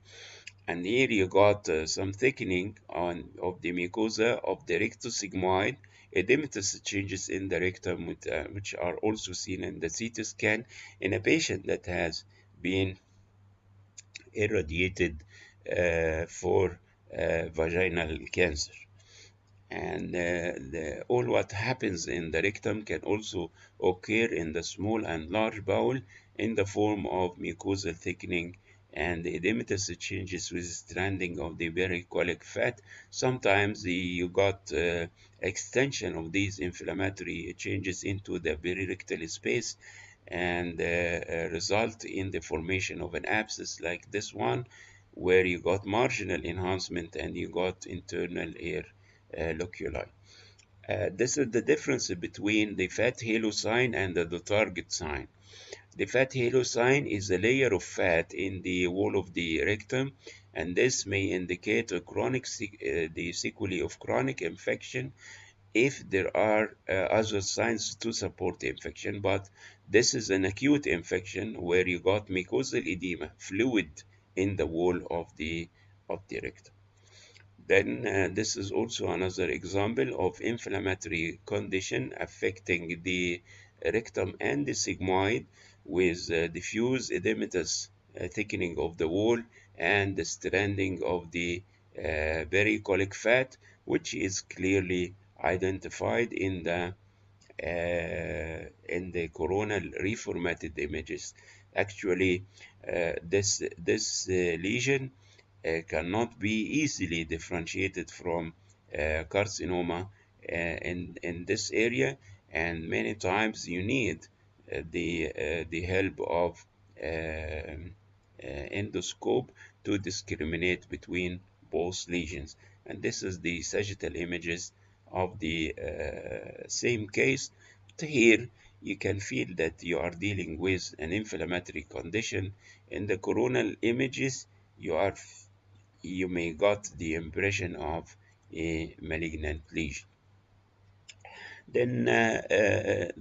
And here you got some thickening on of the mucosa of the rectosigmoid, edematous changes in the rectum, which are also seen in the CT scan in a patient that has been irradiated for vaginal cancer. And all what happens in the rectum can also occur in the small and large bowel in the form of mucosal thickening and edematous changes with stranding of the varicolic fat. Sometimes you got extension of these inflammatory changes into the perirectal space and result in the formation of an abscess like this one, where you got marginal enhancement and you got internal air loculi. This is the difference between the fat halo sign and the target sign. The fat halo sign is a layer of fat in the wall of the rectum, and this may indicate a the sequelae of chronic infection if there are other signs to support the infection. But this is an acute infection where you got mucosal edema, fluid in the wall of the rectum. Then this is also another example of inflammatory condition affecting the rectum and the sigmoid with diffuse edematous thickening of the wall and the stranding of the varicolic fat, which is clearly identified in the coronal reformatted images. Actually, this lesion cannot be easily differentiated from carcinoma in this area, and many times you need the help of endoscope to discriminate between both lesions. And this is the sagittal images of the same case. Here you can feel that you are dealing with an inflammatory condition. In the coronal images, you may got the impression of a malignant lesion. Then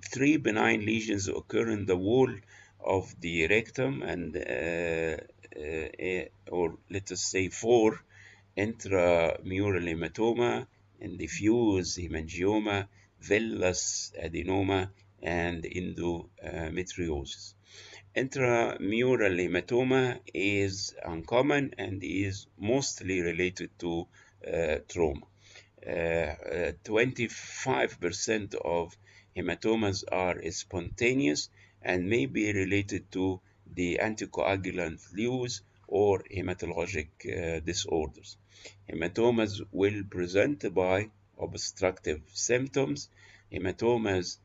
three benign lesions occur in the wall of the rectum, and or let us say four: intramural hematoma, and diffuse hemangioma, villus adenoma, and endometriosis. Intramural hematoma is uncommon and is mostly related to trauma. 25% of hematomas are spontaneous and may be related to the anticoagulant use or hematologic disorders. Hematomas will present by obstructive symptoms. Hematomas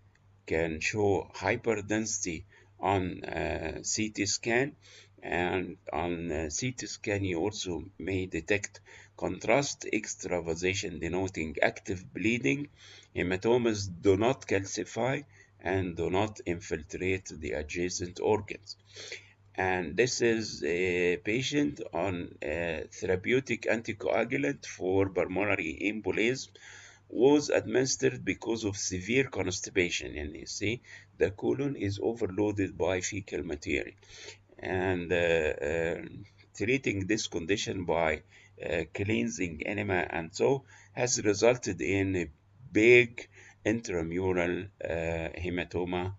can show hyperdensity on CT scan, and on CT scan you also may detect contrast extravasation denoting active bleeding. Hematomas do not calcify and do not infiltrate the adjacent organs. And this is a patient on a therapeutic anticoagulant for pulmonary embolism, was administered because of severe constipation. And you see, the colon is overloaded by fecal material. And treating this condition by cleansing enema and so has resulted in a big intramural hematoma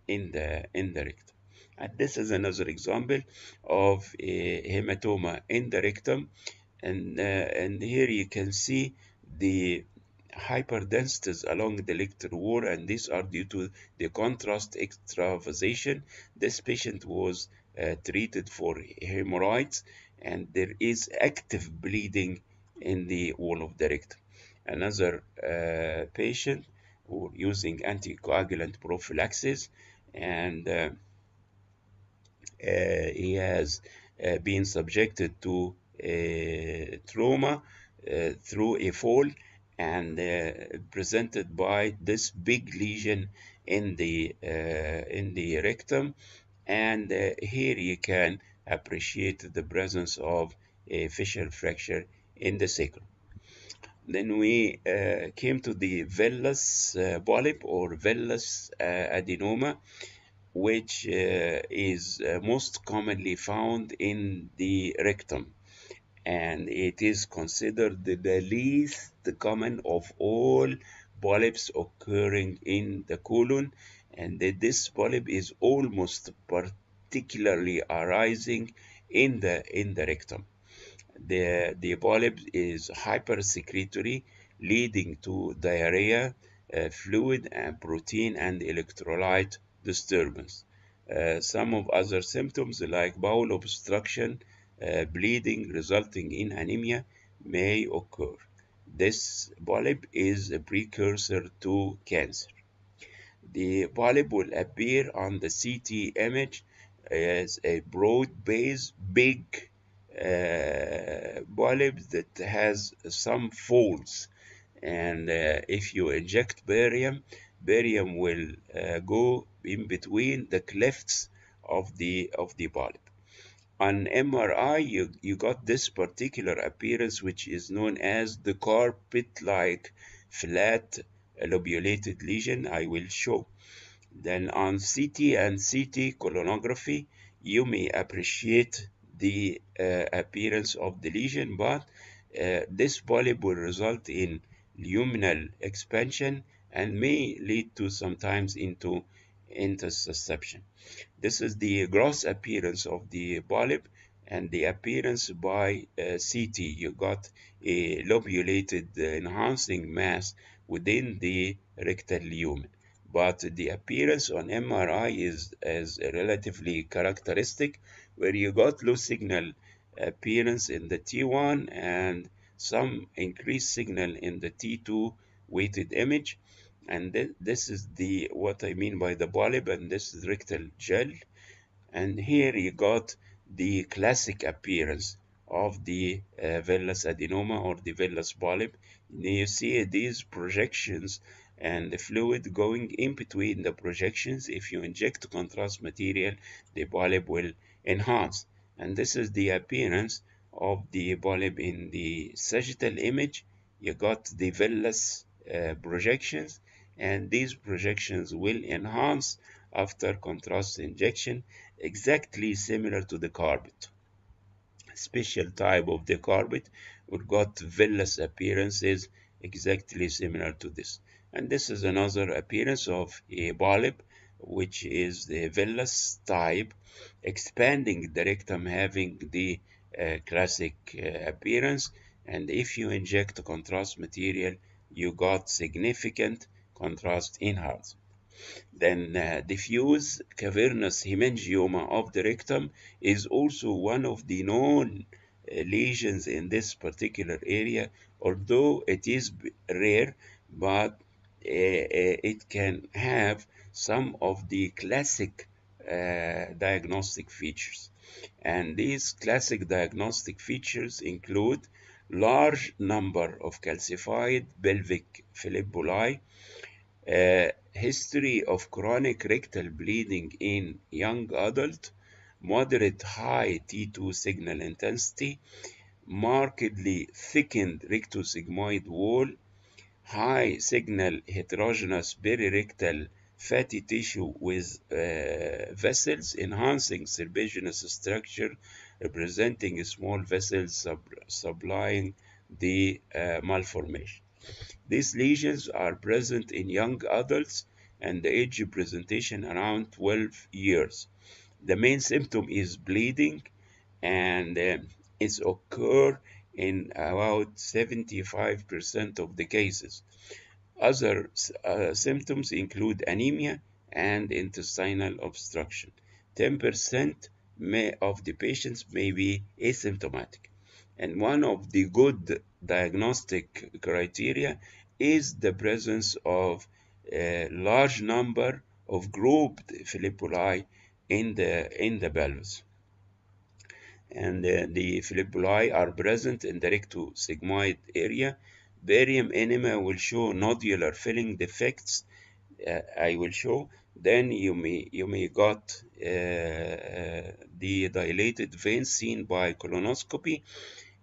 in the rectum. And this is another example of a hematoma in the rectum. And here you can see the hyperdensities along the rectal wall, and these are due to the contrast extravasation. This patient was treated for hemorrhoids, and there is active bleeding in the wall of the rectum. Another patient who using anticoagulant prophylaxis, and he has been subjected to trauma through a fall, and presented by this big lesion in the rectum. And here you can appreciate the presence of a fissure fracture in the sacrum. Then we came to the vellus polyp or vellus adenoma, which is most commonly found in the rectum, and it is considered the least common of all polyps occurring in the colon, and this polyp is almost particularly arising in the rectum. The polyp is hypersecretory, leading to diarrhea, fluid and protein and electrolyte disturbance. Some of other symptoms like bowel obstruction, bleeding resulting in anemia may occur. This polyp is a precursor to cancer. The polyp will appear on the CT image as a broad base, big polyp that has some folds. And if you inject barium, barium will go in between the clefts of the polyp. On MRI, you got this particular appearance, which is known as the carpet-like flat lobulated lesion. I will show. Then on CT and CT colonography, you may appreciate the appearance of the lesion, but this polyp will result in luminal expansion and may lead to sometimes into intussusception. This is the gross appearance of the polyp, and the appearance by CT. You got a lobulated enhancing mass within the rectal lumen, but the appearance on MRI is relatively characteristic, where you got low signal appearance in the T1 and some increased signal in the T2 weighted image. And this is the what I mean by the polyp, and this is rectal gel. And here you got the classic appearance of the vellus adenoma or the vellus polyp. You see these projections and the fluid going in between the projections. If you inject contrast material, the polyp will enhance. And this is the appearance of the polyp in the sagittal image. You got the vellus projections, and these projections will enhance after contrast injection, exactly similar to the carpet. Special type of the carpet would got vellus appearances exactly similar to this. And this is another appearance of a polyp, which is the vellus type, expanding the rectum, having the classic appearance. And if you inject contrast material, you got significant contrast enhancement. Then diffuse cavernous hemangioma of the rectum is also one of the known lesions in this particular area, although it is rare, but it can have some of the classic diagnostic features. And these classic diagnostic features include large number of calcified pelvic philippuli, history of chronic rectal bleeding in young adult, moderate high T2 signal intensity, markedly thickened rectosigmoid wall, high signal heterogeneous perirectal fatty tissue with vessels enhancing serpiginous structure, representing small vessels supplying the malformation. These lesions are present in young adults and the age presentation around 12 years. The main symptom is bleeding, and it occurs in about 75% of the cases. Other symptoms include anemia and intestinal obstruction. 10% of the patients may be asymptomatic. And one of the good diagnostic criteria is the presence of a large number of grouped philippuli in the pelvis. And the philippuli are present in the rectosigmoid area. Barium enema will show nodular filling defects. I will show Then you may got the dilated vein seen by colonoscopy.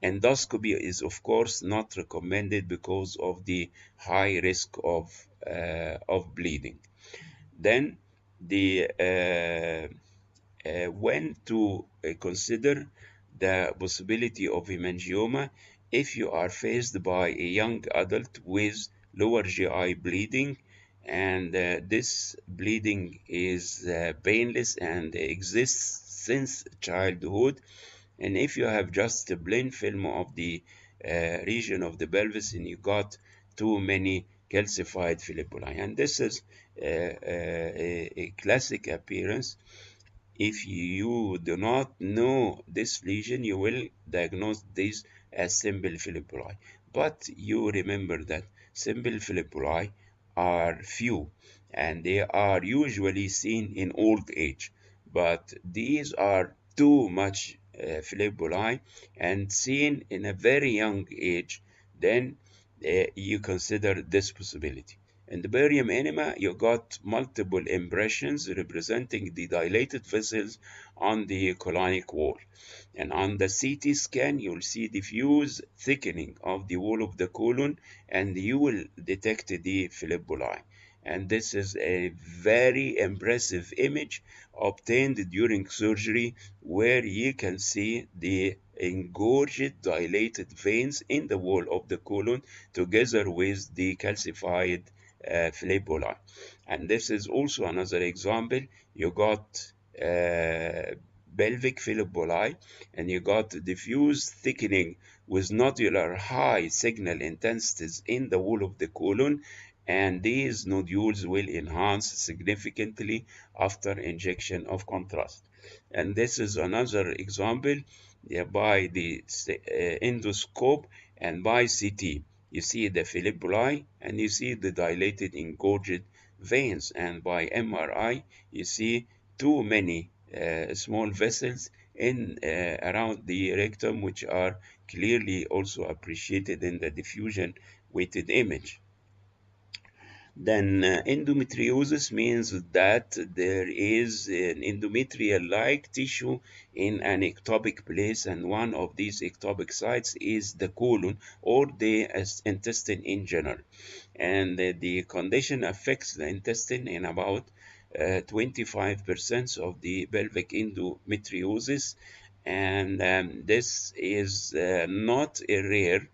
Endoscopy is of course not recommended because of the high risk of bleeding. Then the when to consider the possibility of hemangioma if you are faced by a young adult with lower GI bleeding, and this bleeding is painless and exists since childhood, and if you have just a plain film of the region of the pelvis and you got too many calcified fibrillary, and this is a classic appearance. If you do not know this lesion, you will diagnose this as simple fibrillary. But you remember that simple fibrillary are few and they are usually seen in old age. But these are too much fibrillary and seen in a very young age, then you consider this possibility. In the barium enema, you got multiple impressions representing the dilated vessels on the colonic wall. And on the CT scan, you'll see diffuse thickening of the wall of the colon, and you will detect the fibrillary. And this is a very impressive image obtained during surgery where you can see the engorged dilated veins in the wall of the colon together with the calcified fibrillary. And this is also another example. You got pelvic fibrillary and you got diffuse thickening with nodular high signal intensities in the wall of the colon, and these nodules will enhance significantly after injection of contrast. And this is another example by the endoscope and by CT. You see the fibrillary and you see the dilated engorged veins, and by MRI you see too many small vessels in around the rectum, which are clearly also appreciated in the diffusion weighted image. Then endometriosis means that there is an endometrial-like tissue in an ectopic place, and one of these ectopic sites is the colon or the intestine in general. And the condition affects the intestine in about 25% of the pelvic endometriosis, and this is not a rare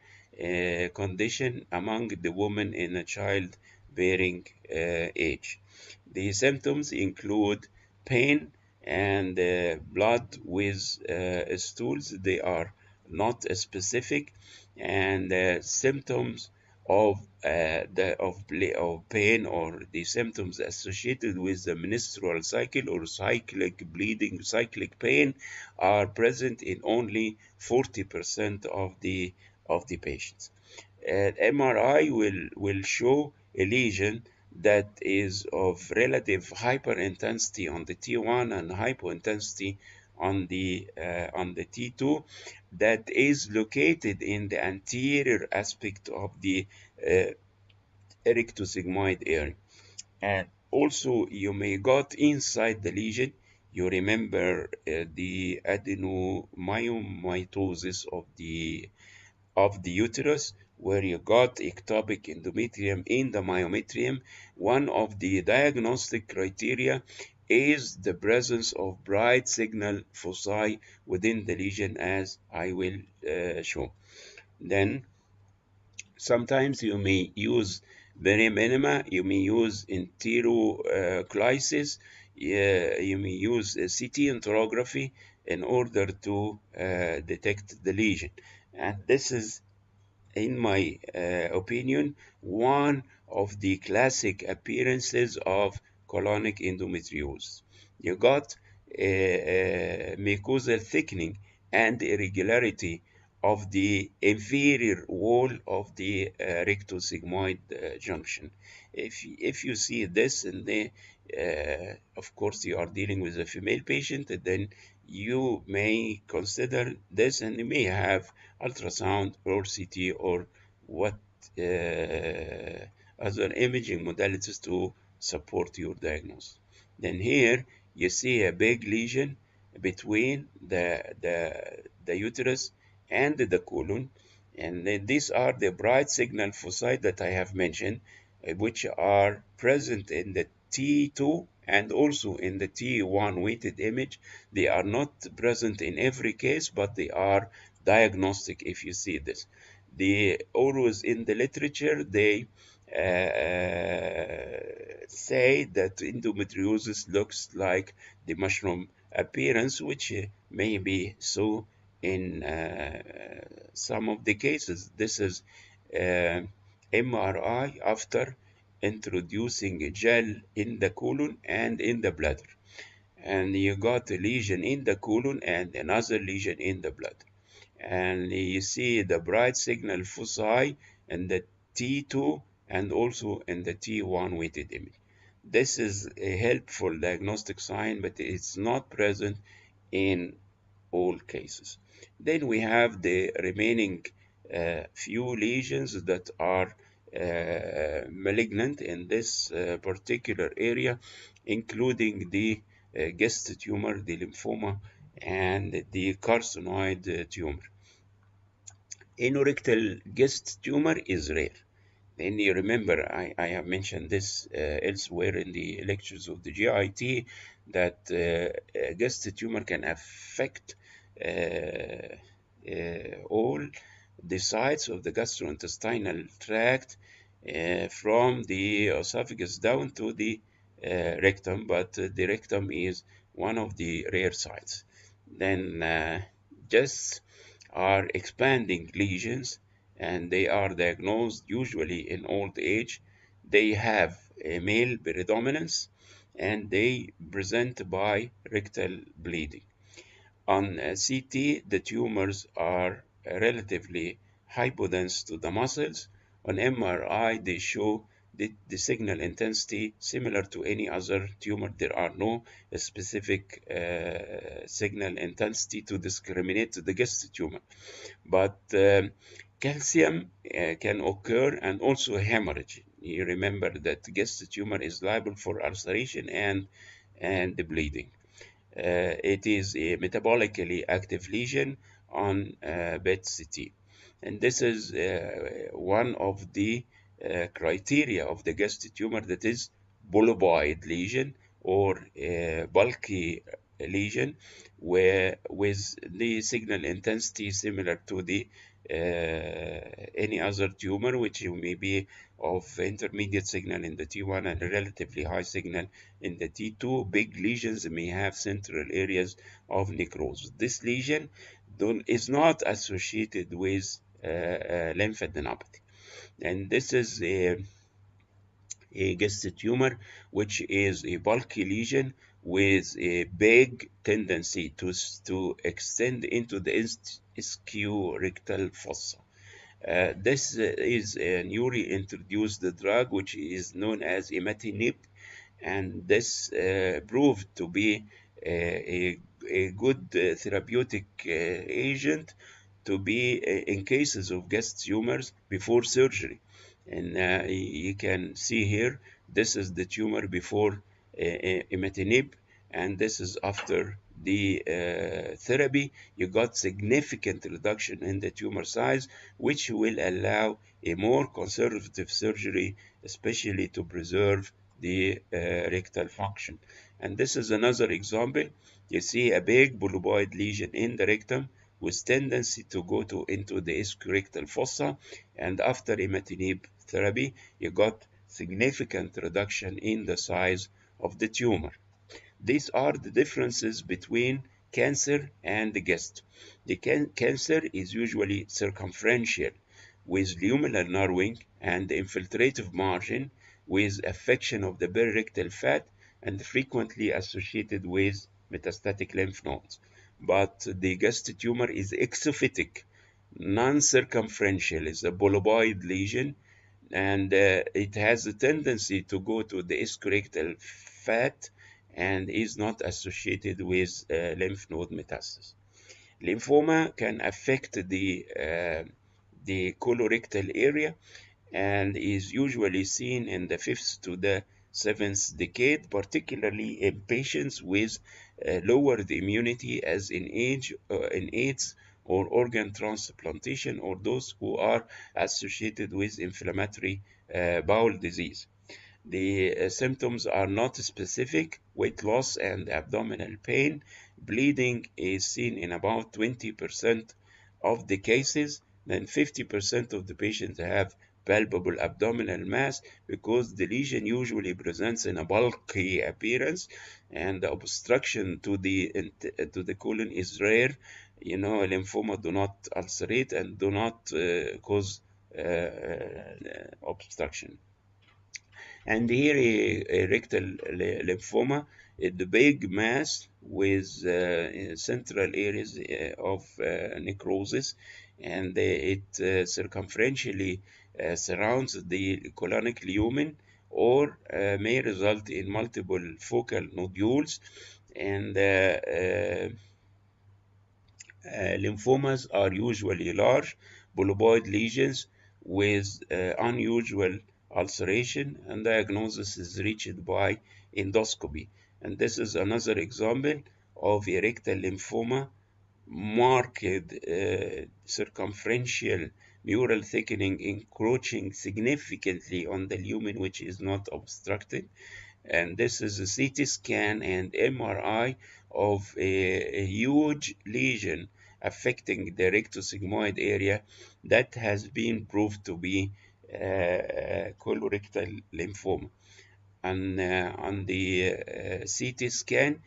condition among the women in a childbearing age. The symptoms include pain and blood with stools. They are not specific, and symptoms of of pain or the symptoms associated with the menstrual cycle or cyclic bleeding, cyclic pain are present in only 40% of the patients. MRI will show a lesion that is of relative hyperintensity on the T1 and hypointensity on the T2 that is located in the anterior aspect of the uh, erectosigmoid area. And also you may got inside the lesion. You remember the adenomyomatosis of the uterus, where you got ectopic endometrium in the myometrium. One of the diagnostic criteria is the presence of bright signal foci within the lesion, as I will show. Then sometimes you may use barium enema, you may use enteroclysis, you may use CT enterography in order to detect the lesion. And this is, in my opinion, one of the classic appearances of colonic endometriosis. You got mucosal thickening and irregularity of the inferior wall of the rectosigmoid junction. If you see this, and of course you are dealing with a female patient, then you may consider this, and you may have ultrasound or CT or what other imaging modalities to support your diagnosis. Then here you see a big lesion between the uterus and the colon, and then these are the bright signal foci that I have mentioned, which are present in the T2 and also in the T1 weighted image. They are not present in every case, but they are diagnostic if you see this. They always in the literature, they say that endometriosis looks like the mushroom appearance, which may be so in some of the cases. This is MRI after introducing a gel in the colon and in the bladder. And you got a lesion in the colon and another lesion in the bladder. And you see the bright signal foci in the T2 and also in the T1 weighted image. This is a helpful diagnostic sign, but it's not present in all cases. Then we have the remaining few lesions that are malignant in this particular area, including the guest tumor, the lymphoma, and the carcinoid tumor. Anorectal guest tumor is rare. And you remember, I have mentioned this elsewhere in the lectures of the GIT, that guest tumor can affect all the sides of the gastrointestinal tract from the esophagus down to the rectum, but the rectum is one of the rare sites. Then just are expanding lesions, and they are diagnosed usually in old age. They have a male predominance, and they present by rectal bleeding. On CT, the tumors are relatively hypodense to the muscles. On MRI, they show the signal intensity similar to any other tumor. There are no specific signal intensity to discriminate the guest tumor. But calcium can occur and also hemorrhage. You remember that guest tumor is liable for ulceration and the bleeding. It is a metabolically active lesion on PET-CT. And this is one of the criteria of the guest tumor, that is bulboid lesion or bulky lesion, where with the signal intensity similar to the any other tumor, which may be of intermediate signal in the T1 and relatively high signal in the T2. Big lesions may have central areas of necrosis. This lesion is not associated with lymphadenopathy. And this is a guest tumor, which is a bulky lesion with a big tendency to extend into the ischiorectal fossa. This is a newly introduced drug which is known as imatinib, and this proved to be a good therapeutic agent to be in cases of guest tumors before surgery. And you can see here, this is the tumor before imatinib, and this is after the therapy. You got significant reduction in the tumor size, which will allow a more conservative surgery, especially to preserve the rectal function. And this is another example. You see a big bulboid lesion in the rectum with tendency to go into the ischiorectal fossa, and after imatinib therapy, you got significant reduction in the size of the tumor. These are the differences between cancer and the guest. The cancer is usually circumferential with luminal narrowing and infiltrative margin with affection of the perirectal fat and frequently associated with metastatic lymph nodes. But the guest tumor is exophytic, non-circumferential, is a bulboid lesion, and it has a tendency to go to the ischiorectal fat and is not associated with lymph node metastasis. Lymphoma can affect the colorectal area and is usually seen in the 5th to the seventh decade, particularly in patients with lowered immunity as in AIDS or organ transplantation, or those who are associated with inflammatory bowel disease. The symptoms are not specific: weight loss and abdominal pain. Bleeding is seen in about 20% of the cases. Then 50% of the patients have palpable abdominal mass, because the lesion usually presents in a bulky appearance, and the obstruction to the colon is rare. Lymphoma do not ulcerate and do not cause obstruction. And here a rectal lymphoma, the big mass with central areas of necrosis, and it circumferentially surrounds the colonic lumen, or may result in multiple focal nodules. And lymphomas are usually large, bulboid lesions with unusual ulceration, and diagnosis is reached by endoscopy. And this is another example of a rectal lymphoma: marked circumferential mural thickening encroaching significantly on the lumen, which is not obstructed. And this is a CT scan and MRI of a huge lesion affecting the rectosigmoid area that has been proved to be colorectal lymphoma. And on the CT scan,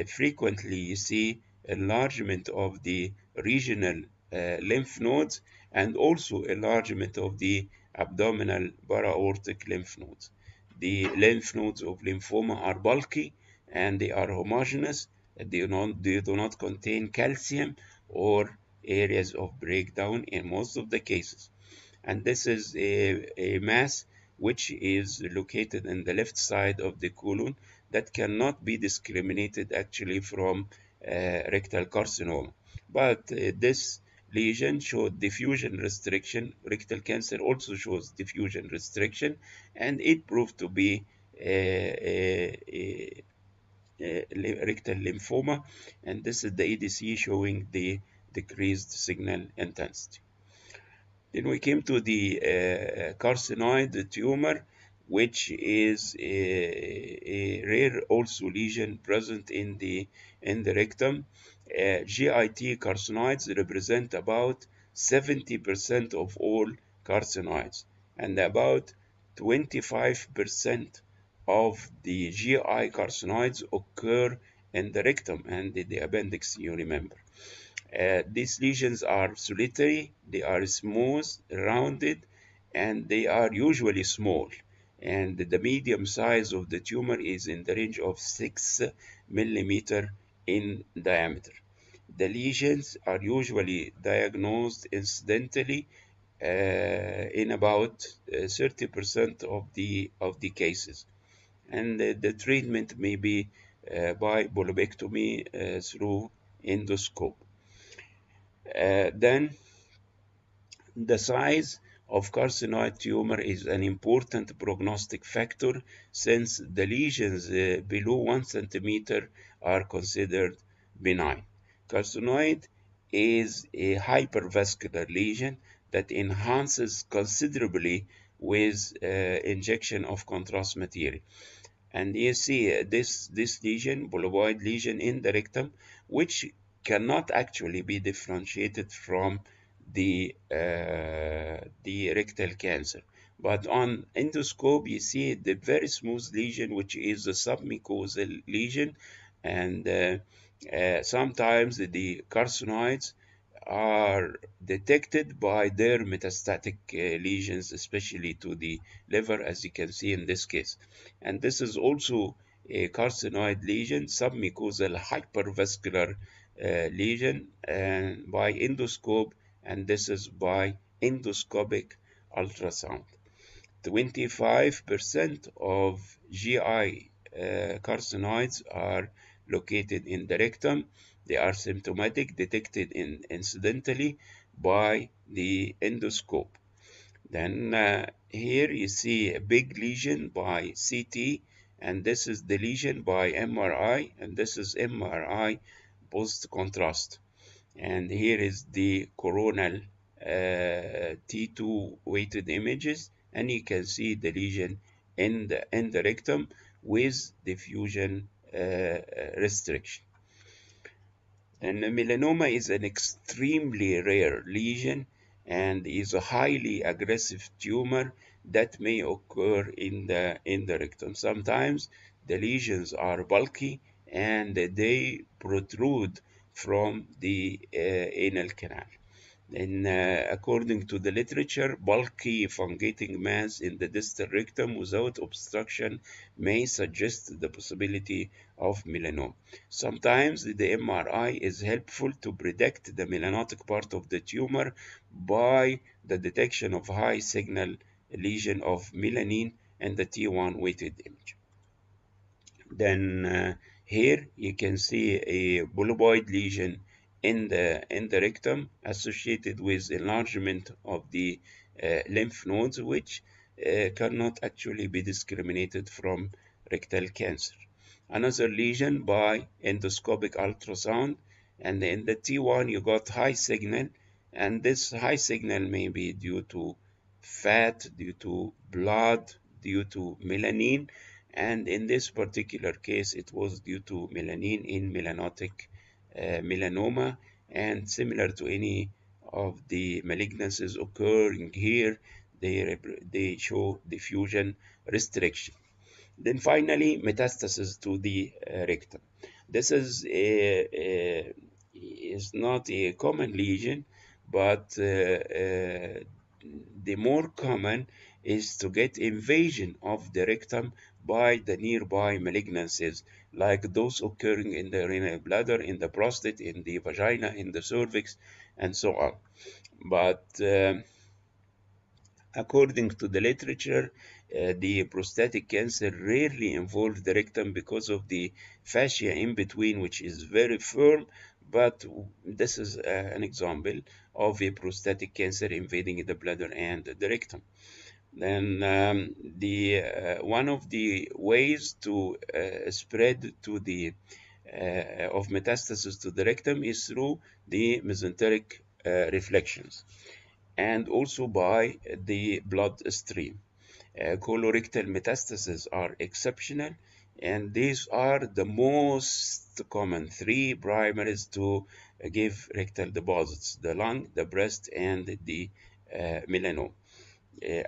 frequently you see enlargement of the regional lymph nodes, and also enlargement of the abdominal para-aortic lymph nodes. The lymph nodes of lymphoma are bulky and they are homogeneous. They do not contain calcium or areas of breakdown in most of the cases. And this is a mass which is located in the left side of the colon, that cannot be discriminated actually from rectal carcinoma. But this lesion showed diffusion restriction. Rectal cancer also shows diffusion restriction, and it proved to be rectal lymphoma. And this is the EDC showing the decreased signal intensity. Then we came to the carcinoid tumor, which is a rare also lesion present in the rectum. GIT carcinoids represent about 70% of all carcinoids, and about 25% of the GI carcinoids occur in the rectum and the appendix, you remember. These lesions are solitary, they are smooth, rounded, and they are usually small. And the medium size of the tumor is in the range of 6 millimeter in diameter. The lesions are usually diagnosed incidentally in about 30% of the cases. And the treatment may be by bulbectomy through endoscope. Then the size of carcinoid tumor is an important prognostic factor, since the lesions below 1 centimeter are considered benign. Carcinoid is a hypervascular lesion that enhances considerably with injection of contrast material. And you see this lesion, bulboid lesion in the rectum, which cannot actually be differentiated from the rectal cancer. But on endoscope, you see the very smooth lesion, which is a submucosal lesion, and sometimes the carcinoids are detected by their metastatic lesions, especially to the liver, as you can see in this case. And this is also a carcinoid lesion, submucosal hypervascular lesion, and by endoscope, and this is by endoscopic ultrasound. 25% of GI carcinoids are located in the rectum. They are symptomatic, detected incidentally by the endoscope. Then here you see a big lesion by CT, and this is the lesion by MRI, and this is MRI post contrast. And here is the coronal T2 weighted images, and you can see the lesion in the rectum with diffusion restriction. And melanoma is an extremely rare lesion and is a highly aggressive tumor that may occur in the rectum. Sometimes the lesions are bulky and they protrude from the anal canal. And according to the literature, bulky fungating mass in the distal rectum without obstruction may suggest the possibility of melanoma. Sometimes the MRI is helpful to predict the melanotic part of the tumor by the detection of high signal lesion of melanin and the T1 weighted image. Then here you can see a bulboid lesion in the rectum associated with enlargement of the lymph nodes, which cannot actually be discriminated from rectal cancer. Another lesion by endoscopic ultrasound, and in the T1 you got high signal, and this high signal may be due to fat, due to blood, due to melanin, and in this particular case it was due to melanin in melanotic melanoma, and similar to any of the malignancies occurring here, they show diffusion restriction. Then finally, metastasis to the rectum. This is not a common lesion, but the more common is to get invasion of the rectum by the nearby malignancies, like those occurring in the renal bladder, in the prostate, in the vagina, in the cervix, and so on. But according to the literature, the prostatic cancer rarely involves the rectum because of the fascia in between, which is very firm. But this is an example of a prostatic cancer invading the bladder and the rectum. Then the one of the ways to spread to the of metastasis to the rectum is through the mesenteric reflections, and also by the bloodstream. Colorectal metastases are exceptional, and these are the most common three primaries to give rectal deposits: the lung, the breast, and the melanoma.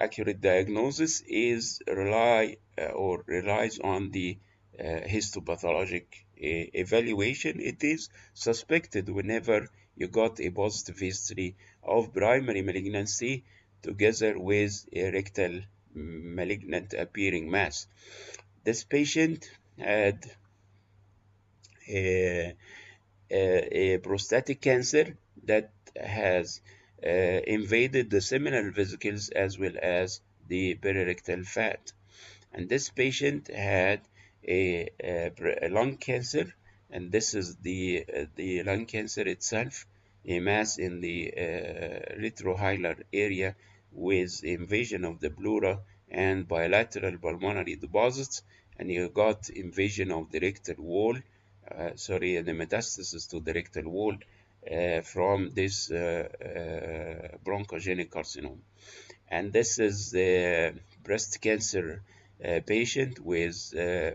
Accurate diagnosis is relies on the histopathologic evaluation. It is suspected whenever you got a positive history of primary malignancy together with a rectal malignant appearing mass. This patient had a, a prostatic cancer that has invaded the seminal vesicles as well as the perirectal fat. And this patient had a lung cancer, and this is the lung cancer itself, a mass in the retrohilar area with invasion of the pleura and bilateral pulmonary deposits, and you got invasion of the rectal wall, the metastasis to the rectal wall from this bronchogenic carcinoma. And this is the breast cancer patient with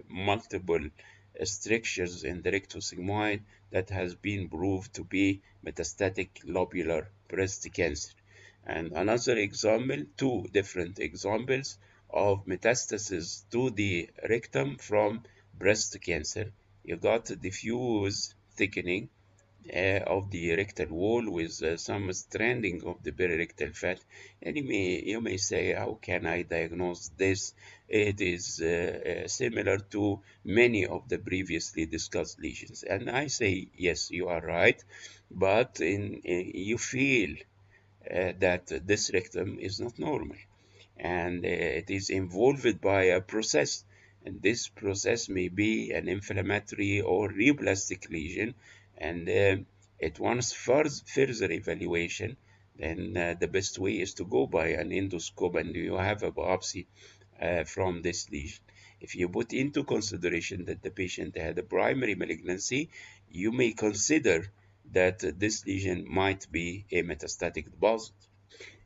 multiple strictures in the rectosigmoid that has been proved to be metastatic lobular breast cancer. And another example, two different examples of metastasis to the rectum from breast cancer. You got diffuse thickening of the rectal wall with some stranding of the perirectal fat. And you may say, how can I diagnose this? It is similar to many of the previously discussed lesions. And I say, yes, you are right, but you feel that this rectum is not normal, and it is involved by a process, and this process may be an inflammatory or neoplastic lesion, and it wants further evaluation then the best way is to go by an endoscope and you have a biopsy from this lesion. If you put into consideration that the patient had a primary malignancy, you may consider that this lesion might be a metastatic deposit.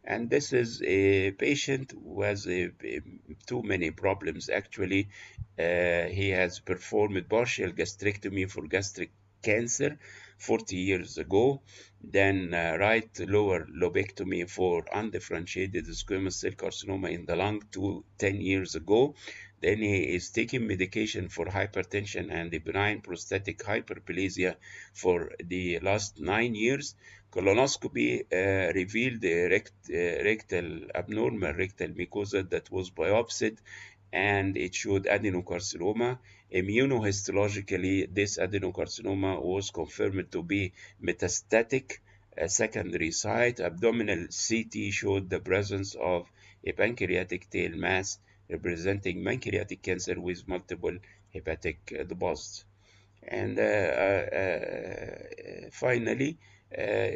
And this is a patient who has too many problems. Actually, he has performed partial gastrectomy for gastric cancer 40 years ago, then right lower lobectomy for undifferentiated squamous cell carcinoma in the lung 10 years ago. Then he is taking medication for hypertension and the benign prostatic hyperplasia for the last 9 years. Colonoscopy revealed a abnormal rectal mucosa that was biopsied, and it showed adenocarcinoma. Immunohistologically, this adenocarcinoma was confirmed to be metastatic, a secondary site. Abdominal CT showed the presence of a pancreatic tail mass representing pancreatic cancer with multiple hepatic deposits. And finally,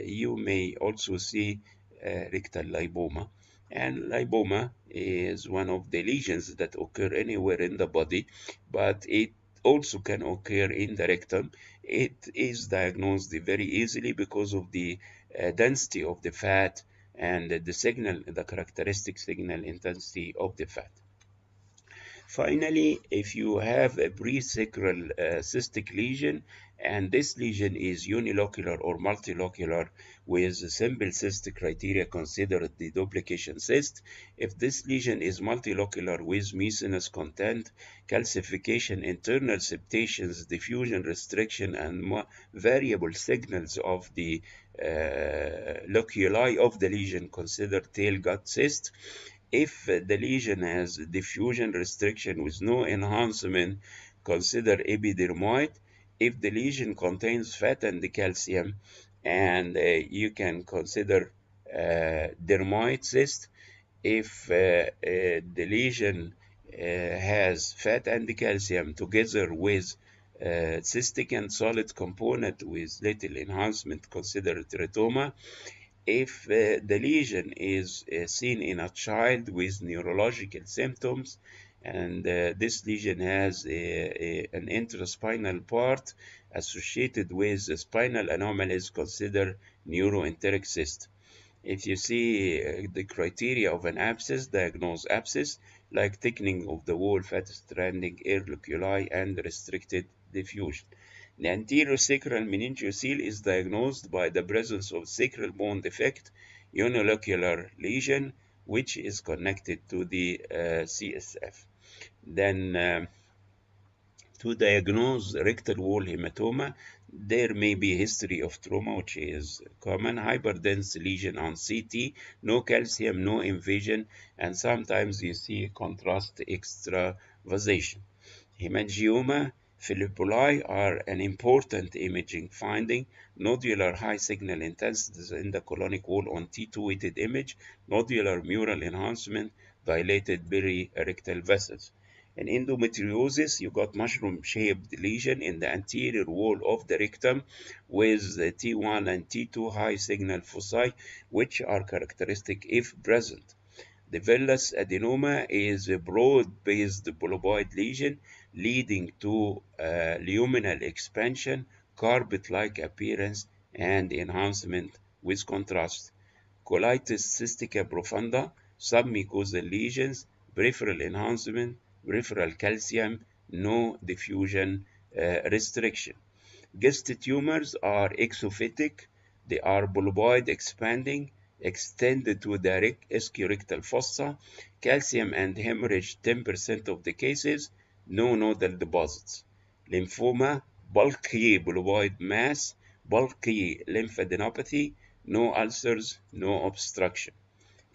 you may also see rectal lipoma. And lipoma is one of the lesions that occur anywhere in the body, but it also can occur in the rectum. It is diagnosed very easily because of the density of the fat and the characteristic signal intensity of the fat. Finally, if you have a presacral cystic lesion, and this lesion is unilocular or multilocular with simple cyst criteria considered the duplication cyst. If this lesion is multilocular with mucinous content, calcification, internal septations, diffusion restriction, and variable signals of the loculi of the lesion, considered tail gut cyst. If the lesion has diffusion restriction with no enhancement, consider epidermoid. If the lesion contains fat and calcium, and you can consider dermoid cyst. If the lesion has fat and calcium together with cystic and solid component with little enhancement, consider teratoma. If the lesion is seen in a child with neurological symptoms, and this lesion has an intraspinal part associated with spinal anomalies, consider neuroenteric cyst. If you see the criteria of an abscess, diagnose abscess, like thickening of the wall, fat stranding, air loculi, and restricted diffusion. The anterior sacral meningeocele is diagnosed by the presence of sacral bone defect, unilocular lesion, which is connected to the CSF. Then to diagnose rectal wall hematoma, there may be a history of trauma, which is common, hyperdense lesion on CT, no calcium, no invasion, and sometimes you see contrast extravasation. Hemangioma Philippoli are an important imaging finding. Nodular high signal intensity in the colonic wall on T2 weighted image, nodular mural enhancement, dilated perirectal vessels. In endometriosis, you got mushroom-shaped lesion in the anterior wall of the rectum with T1 and T2 high signal foci, which are characteristic if present. The vellus adenoma is a broad-based bulboid lesion leading to luminal expansion, carpet-like appearance, and enhancement with contrast. Colitis cystica profunda, submucosal lesions, peripheral enhancement, peripheral calcium, no diffusion restriction. Guest tumors are exophytic. They are bulboid expanding, extended to the ischiorectal fossa, calcium and hemorrhage 10% of the cases, no nodal deposits. Lymphoma, bulky bulboid mass, bulky lymphadenopathy, no ulcers, no obstruction.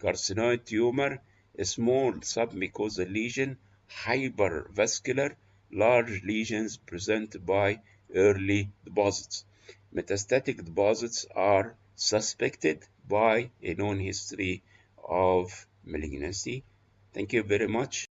Carcinoid tumor, a small submucosal lesion, hypervascular, large lesions present by early deposits. Metastatic deposits are suspected by a known history of malignancy. Thank you very much.